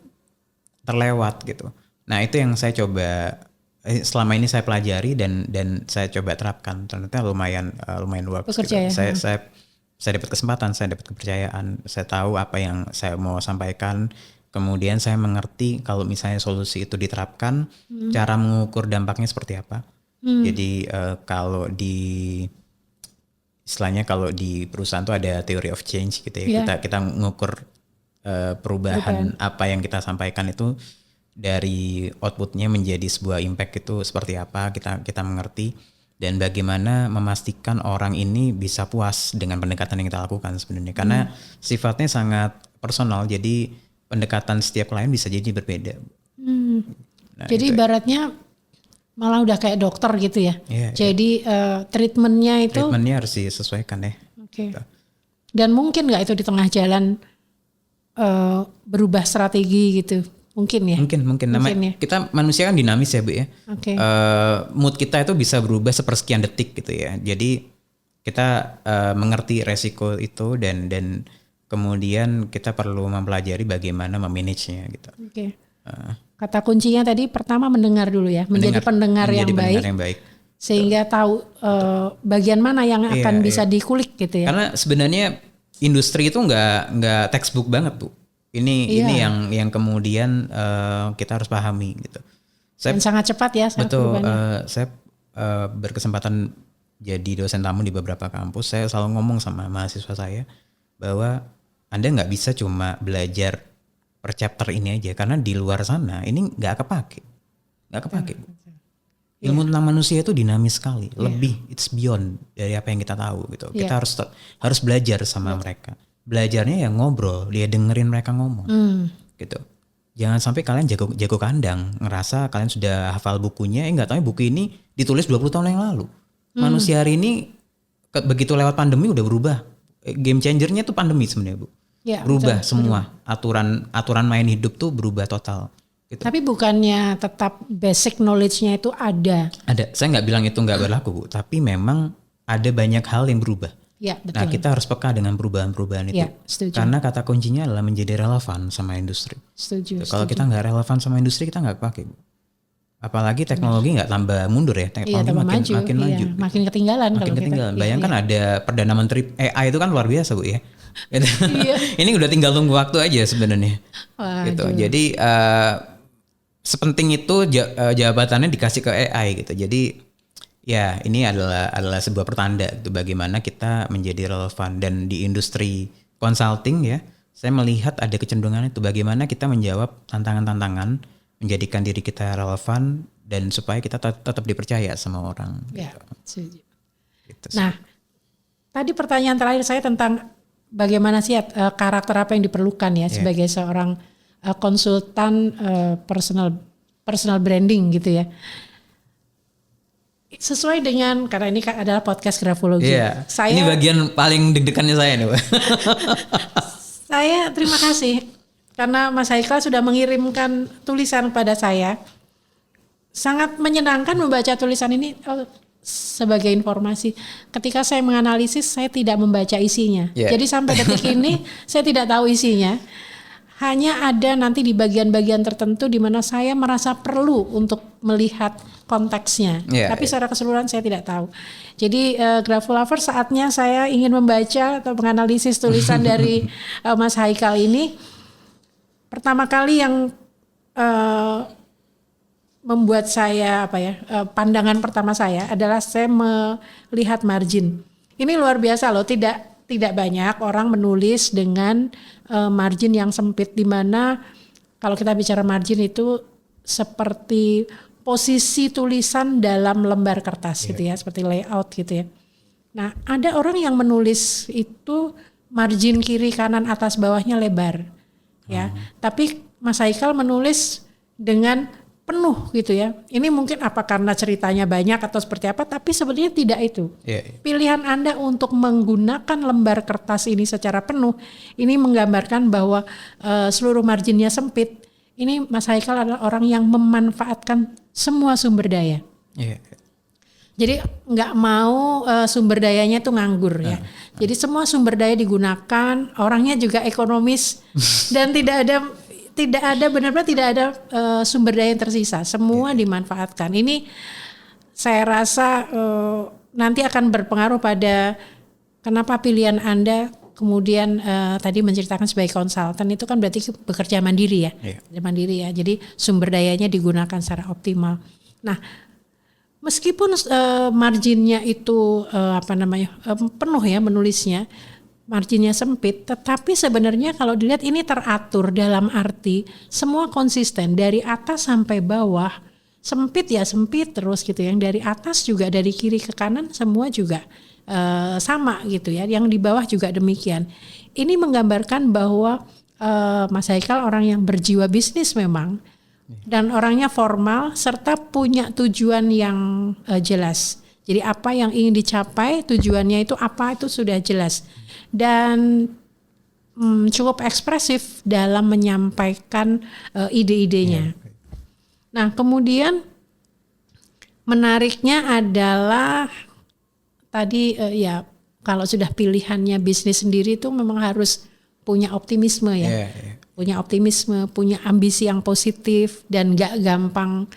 terlewat gitu. Nah, itu yang saya coba selama ini saya pelajari dan saya coba terapkan. Ternyata lumayan works. Gitu. Saya dapat kesempatan, saya dapat kepercayaan, saya tahu apa yang saya mau sampaikan. Kemudian saya mengerti kalau misalnya solusi itu diterapkan, cara mengukur dampaknya seperti apa. Jadi kalau istilahnya kalau di perusahaan tuh ada theory of change gitu ya. Kita mengukur perubahan apa yang kita sampaikan itu dari outputnya menjadi sebuah impact itu seperti apa. Kita mengerti dan bagaimana memastikan orang ini bisa puas dengan pendekatan yang kita lakukan sebenarnya. Karena sifatnya sangat personal, jadi pendekatan setiap klien bisa jadi berbeda. Nah, jadi ibaratnya malah udah kayak dokter gitu ya. Jadi treatmentnya harus disesuaikan ya. Oke. Dan mungkin nggak itu di tengah jalan berubah strategi gitu? Mungkin ya. Mungkin. Namanya kita manusia kan dinamis ya, Bu ya. Mood kita itu bisa berubah sepersekian detik gitu ya. Jadi kita mengerti resiko itu dan kemudian kita perlu mempelajari bagaimana memanagenya gitu. Kata kuncinya tadi pertama mendengar dulu ya, menjadi pendengar yang baik. Sehingga tahu bagian mana yang akan bisa dikulik gitu ya. Karena sebenarnya industri itu nggak textbook banget, Bu. Ini yang kemudian kita harus pahami gitu. Dan sangat cepat ya. Betul. Saya berkesempatan jadi dosen tamu di beberapa kampus. Saya selalu ngomong sama mahasiswa saya bahwa Anda nggak bisa cuma belajar per chapter ini aja, karena di luar sana ini nggak kepake. Ilmu tentang manusia itu dinamis sekali, lebih it's beyond dari apa yang kita tahu gitu. Kita harus belajar sama mereka. Belajarnya ya ngobrol, dia dengerin mereka ngomong, gitu. Jangan sampai kalian jago kandang, ngerasa kalian sudah hafal bukunya, nggak tahu buku ini ditulis 20 tahun yang lalu. Manusia hari ini begitu lewat pandemi udah berubah. Game changernya tuh pandemi sebenarnya, Bu. Berubah semua. Aturan main hidup tuh berubah total. Gitu. Tapi bukannya tetap basic knowledge-nya itu ada? Ada. Saya nggak bilang itu nggak berlaku, Bu. Tapi memang ada banyak hal yang berubah. Betul. Nah, kita harus peka dengan perubahan-perubahan itu. Karena kata kuncinya adalah menjadi relevan sama industri. Kalau kita nggak relevan sama industri, kita nggak pakai, Bu. Apalagi teknologi nggak tambah mundur ya, teknologi makin maju. Makin ketinggalan. Bayangkan ada Perdana Menteri AI itu kan luar biasa, Bu ya. Ini udah tinggal tunggu waktu aja sebenarnya. Gitu. Jadi sepenting itu jabatannya dikasih ke AI gitu. Jadi Ya, ini adalah sebuah pertanda itu bagaimana kita menjadi relevan, dan di industri consulting ya, saya melihat ada kecenderungan itu bagaimana kita menjawab tantangan-tantangan, menjadikan diri kita relevan dan supaya kita tetap dipercaya sama orang. Ya, gitu. Gitu. Nah, tadi pertanyaan terakhir saya tentang bagaimana sih karakter apa yang diperlukan ya sebagai seorang konsultan personal branding gitu ya. Sesuai dengan, karena ini adalah podcast grafologi. Iya. Ini bagian paling deg-degannya saya nih, Pak. Saya terima kasih karena Mas Haikal sudah mengirimkan tulisan pada saya. Sangat menyenangkan membaca tulisan ini. Sebagai informasi, ketika saya menganalisis saya tidak membaca isinya. Jadi sampai detik ini saya tidak tahu isinya. Hanya ada nanti di bagian-bagian tertentu di mana saya merasa perlu untuk melihat konteksnya. Tapi secara keseluruhan saya tidak tahu. Jadi Grafolover, saatnya saya ingin membaca atau menganalisis tulisan dari Mas Haikal ini. Pertama kali yang membuat saya pandangan pertama saya adalah saya melihat margin. Ini luar biasa loh, tidak banyak orang menulis dengan margin yang sempit, di mana kalau kita bicara margin itu seperti posisi tulisan dalam lembar kertas gitu ya, seperti layout gitu ya. Nah, ada orang yang menulis itu margin kiri kanan atas bawahnya lebar ya. Tapi Mas Haikal menulis dengan penuh gitu ya. Ini mungkin apa karena ceritanya banyak atau seperti apa, tapi sebenarnya tidak itu. Pilihan Anda untuk menggunakan lembar kertas ini secara penuh, ini menggambarkan bahwa seluruh marginnya sempit. Ini Mas Haikal adalah orang yang memanfaatkan semua sumber daya. Jadi nggak mau sumber dayanya itu nganggur ya. Jadi semua sumber daya digunakan, orangnya juga ekonomis dan tidak ada benar-benar tidak ada sumber daya yang tersisa, semua dimanfaatkan. Ini saya rasa nanti akan berpengaruh pada kenapa pilihan Anda kemudian tadi menceritakan sebagai konsultan itu kan berarti bekerja mandiri ya, mandiri ya. Jadi sumber dayanya digunakan secara optimal. Nah, meskipun marginnya itu penuh ya menulisnya. Marginnya sempit, tetapi sebenarnya kalau dilihat ini teratur dalam arti semua konsisten dari atas sampai bawah. Sempit ya sempit terus gitu, yang dari atas juga dari kiri ke kanan semua juga sama gitu ya, yang di bawah juga demikian. Ini menggambarkan bahwa Mas Haikal orang yang berjiwa bisnis memang, dan orangnya formal serta punya tujuan yang jelas. Jadi apa yang ingin dicapai, tujuannya itu apa, itu sudah jelas. Dan cukup ekspresif dalam menyampaikan ide-idenya. Nah, kemudian menariknya adalah tadi kalau sudah pilihannya bisnis sendiri itu memang harus punya optimisme ya. Punya optimisme, punya ambisi yang positif dan nggak gampang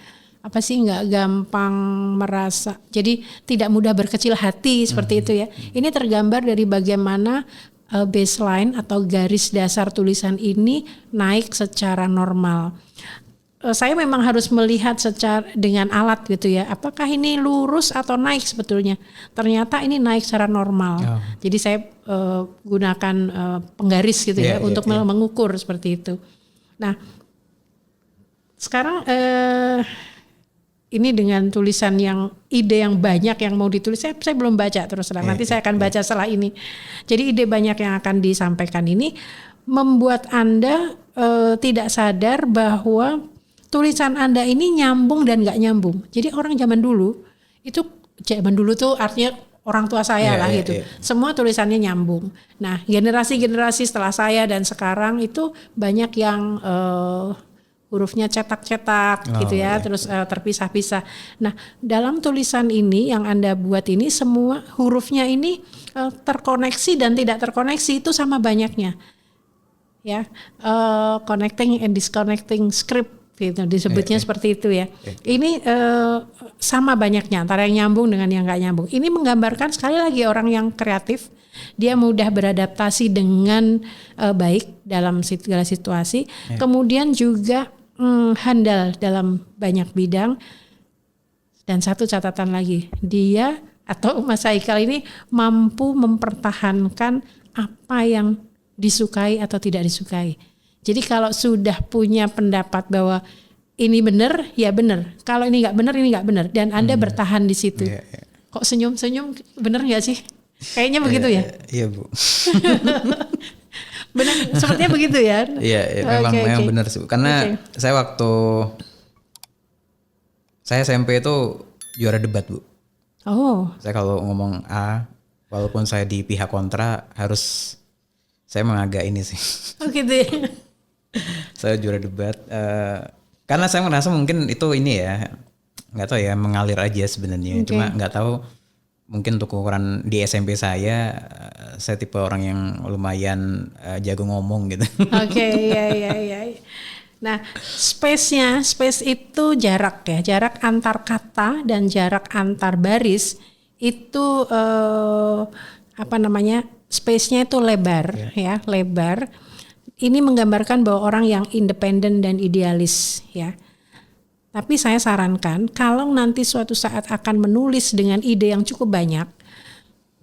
merasa, jadi tidak mudah berkecil hati seperti itu ya. Ini tergambar dari bagaimana baseline atau garis dasar tulisan ini naik secara normal. Saya memang harus melihat secara dengan alat gitu ya, apakah ini lurus atau naik sebetulnya. Ternyata ini naik secara normal. Jadi saya gunakan penggaris gitu ya untuk mengukur seperti itu. Nah, sekarang ini dengan tulisan yang ide yang banyak yang mau ditulis, saya belum baca terus terang. Nanti saya akan baca setelah ini. Jadi ide banyak yang akan disampaikan ini membuat Anda tidak sadar bahwa tulisan Anda ini nyambung dan nggak nyambung. Jadi orang zaman dulu tuh artinya orang tua saya gitu. Semua tulisannya nyambung. Nah, generasi-generasi setelah saya dan sekarang itu banyak yang hurufnya cetak-cetak gitu ya, terus terpisah-pisah. Nah, dalam tulisan ini yang Anda buat ini semua hurufnya ini terkoneksi dan tidak terkoneksi itu sama banyaknya. Ya, connecting and disconnecting script gitu disebutnya seperti itu ya. Ini sama banyaknya antara yang nyambung dengan yang nggak nyambung. Ini menggambarkan sekali lagi orang yang kreatif, dia mudah beradaptasi dengan baik dalam segala situasi. Kemudian juga handal dalam banyak bidang. Dan satu catatan lagi, dia atau Mas Haikal ini mampu mempertahankan apa yang disukai atau tidak disukai. Jadi kalau sudah punya pendapat bahwa ini benar, ya benar. Kalau ini nggak benar, ini nggak benar. Dan Anda bertahan di situ. Kok senyum-senyum, benar nggak sih? Kayaknya begitu ya? Iya Bu. Benar, sepertinya begitu ya? Iya, memang benar sih. Karena saya waktu saya SMP itu juara debat Bu. Oh. Saya kalau ngomong A, walaupun saya di pihak kontra, harus saya mengagak ini sih. Oh gitu ya? Saya juara debat. Karena saya merasa mungkin itu ini ya, nggak tahu ya, mengalir aja sebenarnya. Cuma nggak tahu, mungkin untuk ukuran di SMP saya tipe orang yang lumayan jago ngomong gitu. Oke, iya. Nah, space itu jarak ya, jarak antar kata dan jarak antar baris itu space-nya itu lebar ya, lebar. Ini menggambarkan bahwa orang yang independen dan idealis ya. Tapi saya sarankan kalau nanti suatu saat akan menulis dengan ide yang cukup banyak,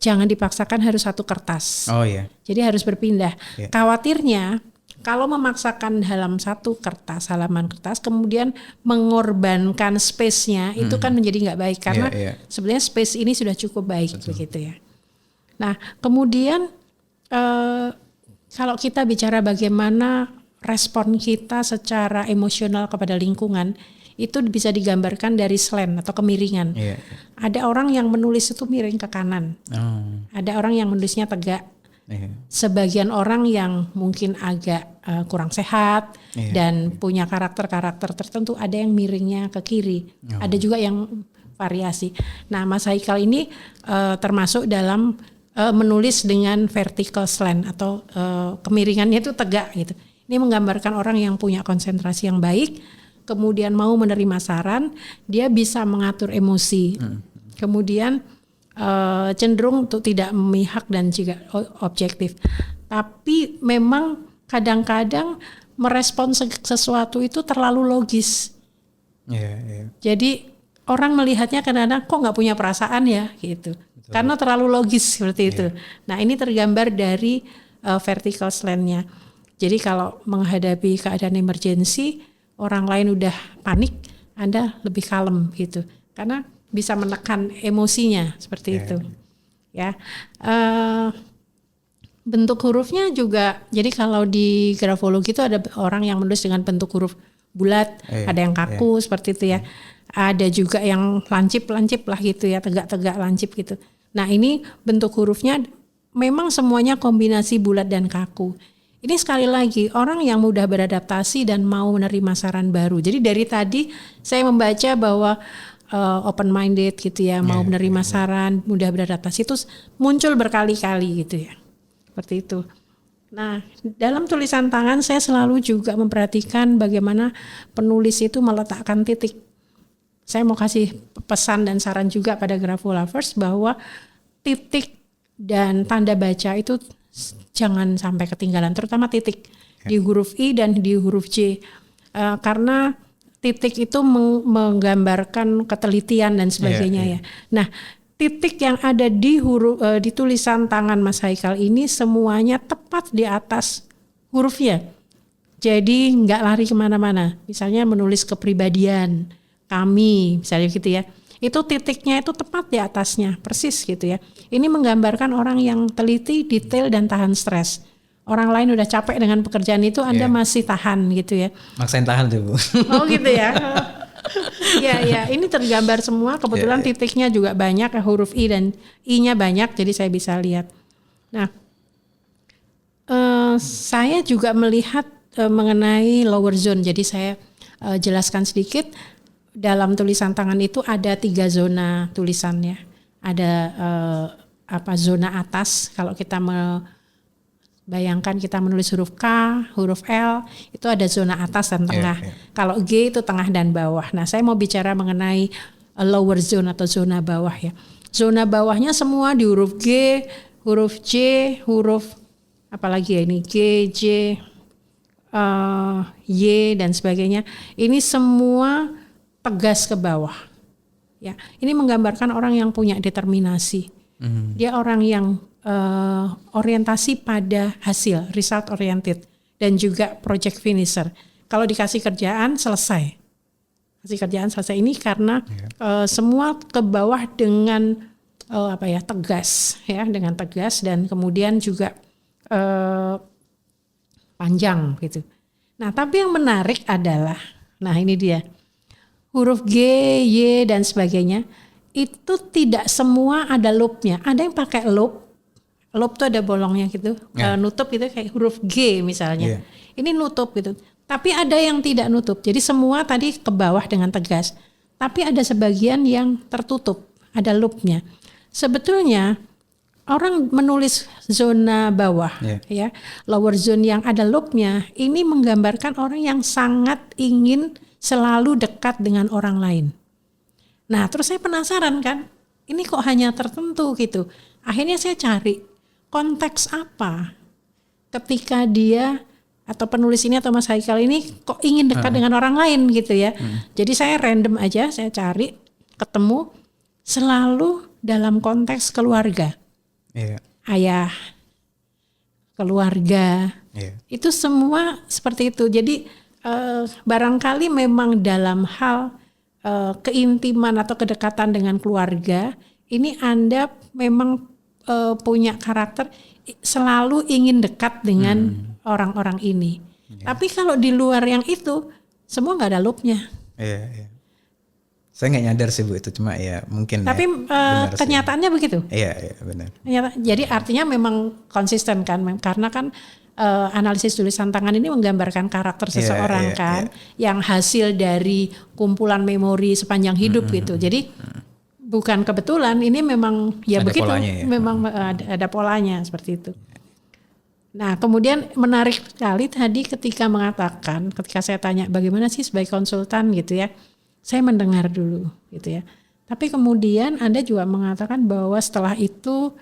jangan dipaksakan harus satu kertas. Oh iya. Jadi harus berpindah. Khawatirnya kalau memaksakan dalam satu kertas, halaman kertas, kemudian mengorbankan space-nya, itu kan menjadi nggak baik karena sebenarnya space ini sudah cukup baik. Betul. Begitu ya. Nah, kemudian kalau kita bicara bagaimana respon kita secara emosional kepada lingkungan, itu bisa digambarkan dari slant atau kemiringan. Ada orang yang menulis itu miring ke kanan. Ada orang yang menulisnya tegak. Sebagian orang yang mungkin agak kurang sehat dan punya karakter-karakter tertentu, ada yang miringnya ke kiri. Ada juga yang variasi. Nah, Mas Haikal ini termasuk dalam menulis dengan vertical slant atau kemiringannya itu tegak gitu. Ini menggambarkan orang yang punya konsentrasi yang baik, kemudian mau menerima saran, dia bisa mengatur emosi. Kemudian cenderung untuk tidak memihak dan juga objektif. Tapi memang kadang-kadang merespon sesuatu itu terlalu logis. Jadi orang melihatnya kadang-kadang kok nggak punya perasaan ya gitu. Betul. Karena terlalu logis seperti itu. Nah, ini tergambar dari vertical slant-nya. Jadi kalau menghadapi keadaan emergensi, orang lain udah panik, Anda lebih kalem gitu. Karena bisa menekan emosinya seperti itu. Ya. Bentuk hurufnya juga, jadi kalau di grafologi itu ada orang yang menulis dengan bentuk huruf bulat, ada yang kaku seperti itu ya. Ada juga yang lancip lah gitu ya, tegak-tegak lancip gitu. Nah, ini bentuk hurufnya memang semuanya kombinasi bulat dan kaku. Ini sekali lagi orang yang mudah beradaptasi dan mau menerima saran baru. Jadi dari tadi saya membaca bahwa open minded gitu ya, mau menerima saran, mudah beradaptasi, itu muncul berkali-kali gitu ya. Seperti itu. Nah, dalam tulisan tangan saya selalu juga memperhatikan bagaimana penulis itu meletakkan titik. Saya mau kasih pesan dan saran juga pada Grapholovers bahwa titik dan tanda baca itu jangan sampai ketinggalan, terutama titik di huruf I dan di huruf J. Karena titik itu menggambarkan ketelitian dan sebagainya ya. Nah, titik yang ada di di tulisan tangan Mas Haikal ini semuanya tepat di atas hurufnya. Jadi nggak lari kemana-mana. Misalnya menulis kepribadian, kami, misalnya gitu ya. Itu titiknya itu tepat di atasnya, persis gitu ya. Ini menggambarkan orang yang teliti, detail, dan tahan stres. Orang lain udah capek dengan pekerjaan itu, Anda masih tahan gitu ya. Maksain tahan tuh Bu. Oh gitu ya. Ya, ini tergambar semua. Kebetulan titiknya juga banyak, huruf I dan I-nya banyak, jadi saya bisa lihat. Nah, saya juga melihat mengenai lower zone. Jadi saya jelaskan sedikit. Dalam tulisan tangan itu ada 3 zona tulisannya. Ada zona atas. Kalau kita bayangkan kita menulis huruf K, huruf L, itu ada zona atas dan tengah. Kalau G itu tengah dan bawah. Nah, saya mau bicara mengenai lower zone atau zona bawah ya. Zona bawahnya semua di huruf G, huruf J, huruf apalagi ya ini G, J, Y dan sebagainya. Ini semua tegas ke bawah. Ya, ini menggambarkan orang yang punya determinasi. Dia orang yang orientasi pada hasil, result oriented, dan juga project finisher. Kalau dikasih kerjaan selesai. Kasih kerjaan selesai ini karena semua ke bawah dengan tegas ya, dengan tegas dan kemudian juga panjang gitu. Nah, tapi yang menarik adalah, nah ini dia, huruf G, Y dan sebagainya itu tidak semua ada loopnya. Ada yang pakai loop tuh ada bolongnya gitu, nutup gitu kayak huruf G misalnya. Ini nutup gitu. Tapi ada yang tidak nutup. Jadi semua tadi ke bawah dengan tegas. Tapi ada sebagian yang tertutup, ada loopnya. Sebetulnya orang menulis zona bawah, ya, lower zone yang ada loopnya, ini menggambarkan orang yang sangat ingin selalu dekat dengan orang lain. Nah, terus saya penasaran kan, ini kok hanya tertentu gitu. Akhirnya saya cari konteks apa ketika dia atau penulis ini atau Mas Haikal ini kok ingin dekat dengan orang lain gitu ya. Jadi saya random aja, saya cari, ketemu selalu dalam konteks keluarga. Ayah, keluarga, itu semua seperti itu. Jadi barangkali memang dalam hal keintiman atau kedekatan dengan keluarga, ini Anda memang punya karakter selalu ingin dekat dengan orang-orang ini. Tapi kalau di luar yang itu, semua nggak ada loopnya. Saya nggak nyadar sih Bu itu, cuma ya mungkin. Tapi kenyataannya sih begitu. Iya benar. Jadi artinya memang konsisten kan, karena kan analisis tulisan tangan ini menggambarkan karakter seseorang yang hasil dari kumpulan memori sepanjang hidup gitu. Jadi bukan kebetulan, ini memang ya ada begitu, polanya, memang ada polanya seperti itu. Nah, kemudian menarik sekali tadi ketika saya tanya bagaimana sih sebagai konsultan gitu ya, saya mendengar dulu gitu ya. Tapi kemudian Anda juga mengatakan bahwa setelah itu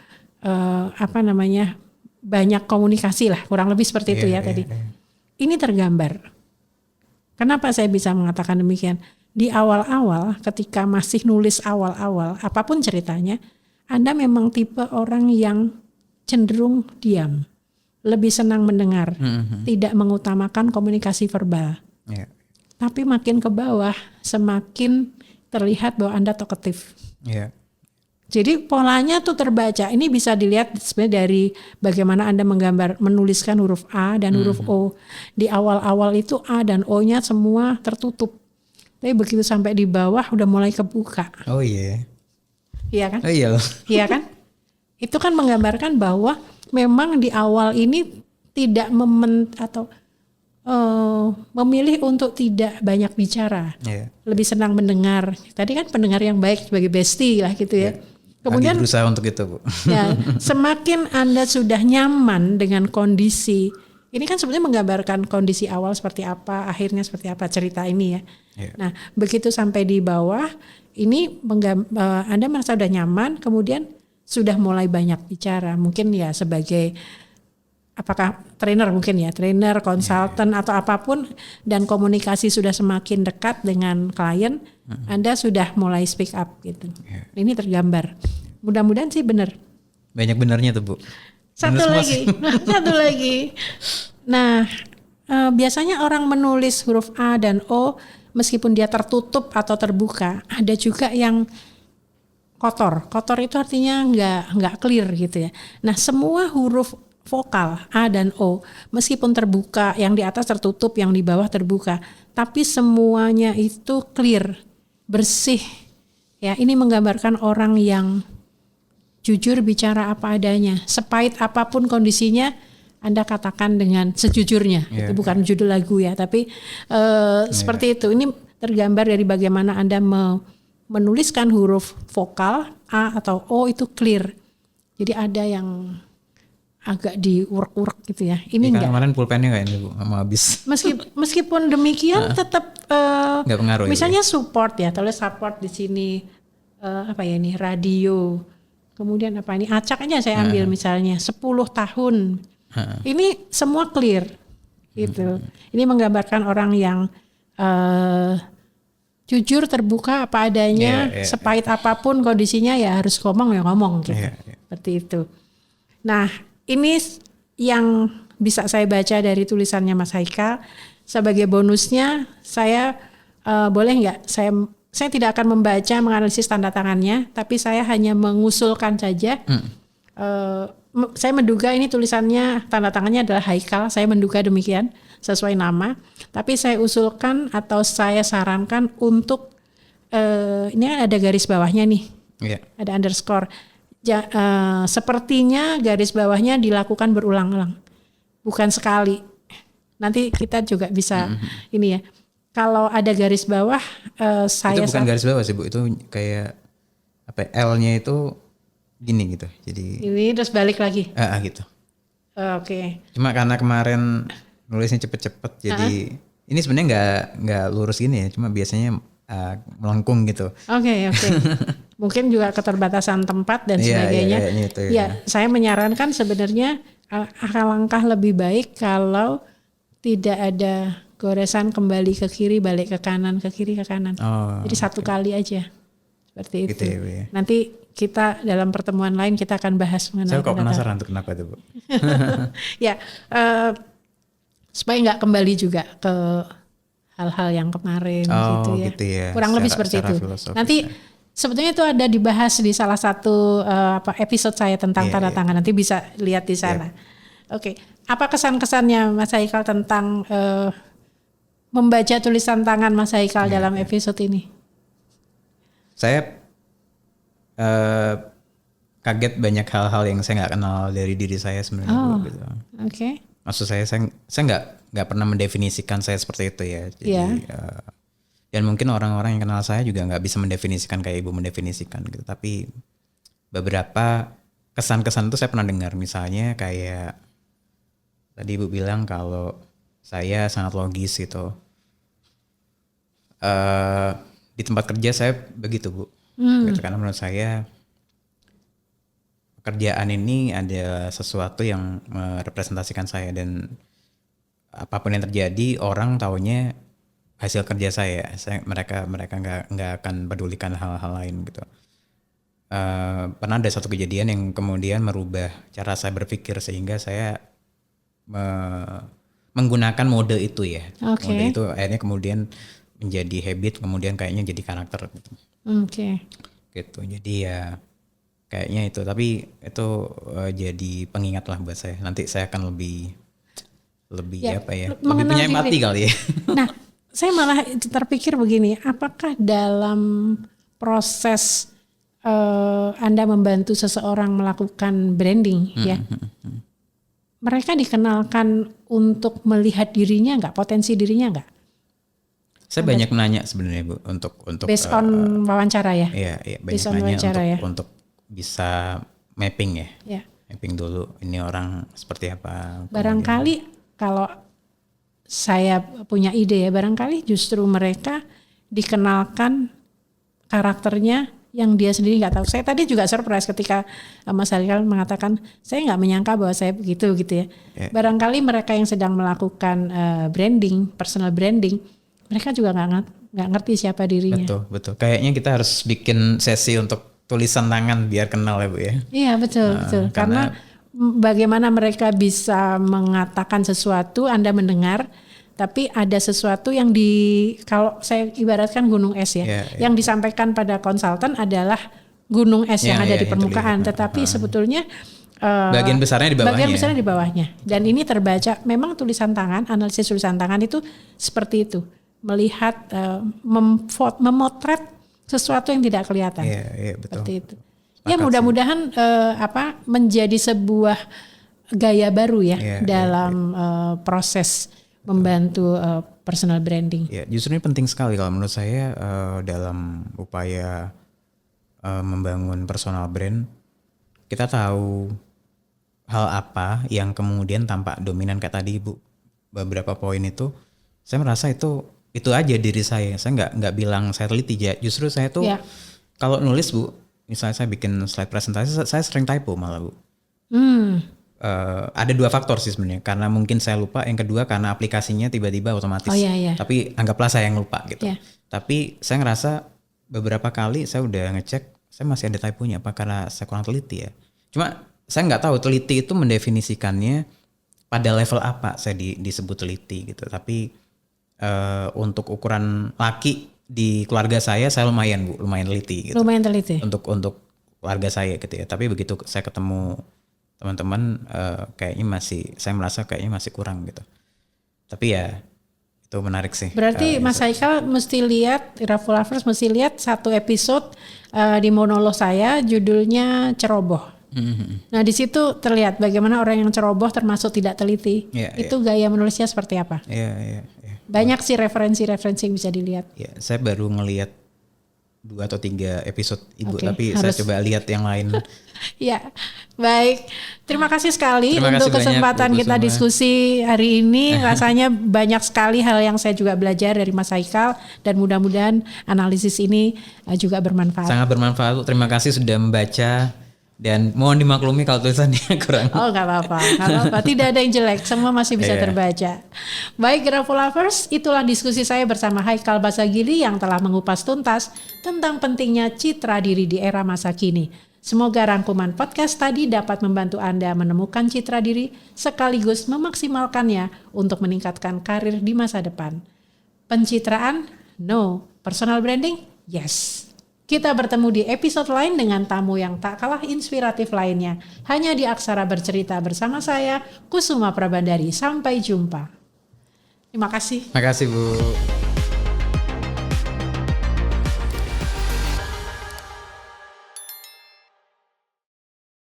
banyak komunikasi lah, kurang lebih seperti itu ya tadi. Ini tergambar. Kenapa saya bisa mengatakan demikian? Di awal-awal, ketika masih nulis awal-awal, apapun ceritanya, Anda memang tipe orang yang cenderung diam, lebih senang mendengar, tidak mengutamakan komunikasi verbal. Tapi makin ke bawah, semakin terlihat bahwa Anda talkative. Jadi polanya tuh terbaca. Ini bisa dilihat sebenarnya dari bagaimana Anda menuliskan huruf A dan huruf O. Di awal-awal itu A dan O-nya semua tertutup. Tapi begitu sampai di bawah udah mulai kebuka. Oh iya. Iya kan? Oh iya loh. Iya kan? Itu kan menggambarkan bahwa memang di awal ini tidak memilih untuk tidak banyak bicara. Lebih senang mendengar. Tadi kan pendengar yang baik sebagai bestie lah gitu ya. Kemudian berusaha untuk itu Bu. Ya, semakin Anda sudah nyaman dengan kondisi, ini kan sebenarnya menggambarkan kondisi awal seperti apa, akhirnya seperti apa cerita ini ya. Nah, begitu sampai di bawah, ini Anda merasa sudah nyaman, kemudian sudah mulai banyak bicara. Mungkin ya sebagai apakah trainer mungkin ya, trainer, konsultan atau apapun, dan komunikasi sudah semakin dekat dengan klien, Anda sudah mulai speak up gitu. Ini tergambar. Mudah-mudahan sih benar. Banyak benarnya tuh Bu. Satu lagi. Nah, biasanya orang menulis huruf A dan O meskipun dia tertutup atau terbuka, ada juga yang kotor. Kotor itu artinya nggak clear gitu ya. Nah, semua huruf vokal A dan O meskipun terbuka, yang di atas tertutup, yang di bawah terbuka, tapi semuanya itu clear, bersih. Ya, ini menggambarkan orang yang jujur bicara apa adanya, sepahit apapun kondisinya, Anda katakan dengan sejujurnya. Itu bukan judul lagu ya, tapi seperti itu. Ini tergambar dari bagaimana Anda menuliskan huruf vokal A atau O itu clear. Jadi ada yang agak diurek-urek gitu ya. Ini enggak. Kemarin pulpennya kayak ini Bu, mau habis. Meskipun demikian tetap enggak pengaruh. Misalnya support ya, tulis support di sini radio. Kemudian apa ini acak aja saya ambil misalnya 10 tahun. Ini semua clear gitu. Ini menggambarkan orang yang jujur, terbuka apa adanya, sepahit apapun kondisinya ya harus ngomong ya ngomong gitu. Seperti itu. Nah, ini yang bisa saya baca dari tulisannya Mas Haikal. Sebagai bonusnya, saya boleh nggak? Saya tidak akan membaca, menganalisis tanda tangannya, tapi saya hanya mengusulkan saja. Saya menduga ini tulisannya, tanda tangannya adalah Haikal. Saya menduga demikian, sesuai nama. Tapi saya usulkan atau saya sarankan untuk, ini ada garis bawahnya nih, ada underscore. Sepertinya garis bawahnya dilakukan berulang-ulang, bukan sekali. Nanti kita juga bisa ini ya. Kalau ada garis bawah, saya itu bukan garis bawah sih Bu, itu kayak apa? L-nya itu gini gitu. Jadi ini terus balik lagi. Gitu. Oke. Cuma karena kemarin nulisnya cepet-cepet, jadi ini sebenarnya nggak lurus gini ya. Cuma biasanya melengkung gitu. Oke. Mungkin juga keterbatasan tempat dan sebagainya. Ya, saya menyarankan sebenarnya alangkah lebih baik kalau tidak ada goresan kembali ke kiri, balik ke kanan, ke kiri, ke kanan. Jadi satu kali aja. Seperti itu. Gitu ya. Nanti kita dalam pertemuan lain kita akan bahas mengenai. Saya kok penasaran tuh kenapa itu Bu. Ya, supaya nggak kembali juga ke hal-hal yang kemarin gitu ya. Gitu ya. Kurang lebih seperti itu. Nanti sebetulnya itu ada dibahas di salah satu episode saya tentang tanda tangan. Nanti bisa lihat di sana. Oke. Apa kesan-kesannya Mas Haikal tentang membaca tulisan tangan Mas Haikal dalam episode ini? Saya kaget banyak hal-hal yang saya nggak kenal dari diri saya sebenarnya. Gitu. Oke. Maksud saya nggak pernah mendefinisikan saya seperti itu ya. Jadi dan mungkin orang-orang yang kenal saya juga nggak bisa mendefinisikan kayak Ibu mendefinisikan gitu. Tapi beberapa kesan-kesan itu saya pernah dengar, misalnya kayak tadi Ibu bilang kalau saya sangat logis gitu. Di tempat kerja saya begitu Bu. Gitu, karena menurut saya pekerjaan ini ada sesuatu yang merepresentasikan saya, dan apapun yang terjadi orang taunya hasil kerja saya. Mereka nggak akan pedulikan hal-hal lain gitu. Pernah ada satu kejadian yang kemudian merubah cara saya berpikir sehingga saya menggunakan mode itu ya. Mode itu akhirnya kemudian menjadi habit, kemudian kayaknya jadi karakter gitu. Gitu. Jadi ya kayaknya itu, tapi itu jadi pengingat lah buat saya. Nanti saya akan lebih lebih punya empati kali ya. Nah, saya malah terpikir begini, apakah dalam proses Anda membantu seseorang melakukan branding mereka dikenalkan untuk melihat dirinya nggak, potensi dirinya nggak? Saya banyak nanya sebenarnya Bu untuk based on wawancara ya. Iya, banyak nanya untuk bisa mapping ya. Mapping dulu ini orang seperti apa. Barangkali kalau saya punya ide ya, barangkali justru mereka dikenalkan karakternya yang dia sendiri nggak tahu. Saya tadi juga surprise ketika Mas Haikal mengatakan saya nggak menyangka bahwa saya begitu gitu ya. Barangkali mereka yang sedang melakukan branding, personal branding, mereka juga nggak ngerti siapa dirinya. Betul. Kayaknya kita harus bikin sesi untuk tulisan tangan biar kenal ya Bu ya. Iya betul. Karena bagaimana mereka bisa mengatakan sesuatu, Anda mendengar, tapi ada sesuatu yang kalau saya ibaratkan gunung es ya, yang disampaikan pada konsultan adalah gunung es yang ada di permukaan, tetapi sebetulnya bagian besarnya di bawahnya. Dan ini terbaca, memang tulisan tangan, analisis tulisan tangan itu seperti itu, melihat, memotret sesuatu yang tidak kelihatan. Betul. Seperti itu. Ya mudah-mudahan menjadi sebuah gaya baru ya dalam proses membantu personal branding. Ya, justru ini penting sekali kalau menurut saya dalam upaya membangun personal brand. Kita tahu hal apa yang kemudian tampak dominan kayak tadi Ibu, beberapa poin itu saya merasa itu aja diri saya. Saya nggak bilang saya teliti ya. Justru saya tuh kalau nulis Bu, misalnya saya bikin slide presentasi, saya sering typo malah Bu. Ada dua faktor sih sebenarnya, karena mungkin saya lupa, yang kedua karena aplikasinya tiba-tiba otomatis. Tapi anggaplah saya yang lupa gitu. Tapi saya ngerasa beberapa kali saya udah ngecek, saya masih ada typonya, apa karena saya kurang teliti ya. Cuma saya nggak tahu teliti itu mendefinisikannya pada level apa saya disebut teliti gitu. Tapi untuk ukuran laki di keluarga saya lumayan Bu, lumayan teliti gitu. Lumayan teliti. Untuk keluarga saya gitu ya. Tapi begitu saya ketemu teman-teman kayaknya saya merasa kayaknya masih kurang gitu. Tapi ya itu menarik sih. Berarti Mas Haikal mesti lihat, Grafo Lovers mesti lihat satu episode di monolog saya judulnya Ceroboh. Nah di situ terlihat bagaimana orang yang ceroboh termasuk tidak teliti. Itu gaya menulisnya seperti apa. Banyak sih referensi-referensi yang bisa dilihat. Ya, saya baru ngelihat 2 atau 3 episode Ibu, tapi saya coba lihat yang lain. Ya, baik. Terima kasih sekali untuk kesempatan kita diskusi hari ini. Rasanya banyak sekali hal yang saya juga belajar dari Mas Haikal dan mudah-mudahan analisis ini juga bermanfaat. Sangat bermanfaat. Terima kasih sudah membaca dan mohon dimaklumi kalau tulisannya kurang. Oh, nggak apa-apa. Tidak ada yang jelek, semua masih bisa terbaca. Baik, Grafo Lovers, itulah diskusi saya bersama Haikal Basaghili yang telah mengupas tuntas tentang pentingnya citra diri di era masa kini. Semoga rangkuman podcast tadi dapat membantu Anda menemukan citra diri sekaligus memaksimalkannya untuk meningkatkan karir di masa depan. Pencitraan? No. Personal branding? Yes. Kita bertemu di episode lain dengan tamu yang tak kalah inspiratif lainnya. Hanya di Aksara Bercerita bersama saya, Kusuma Prabandari. Sampai jumpa. Terima kasih. Terima kasih Bu.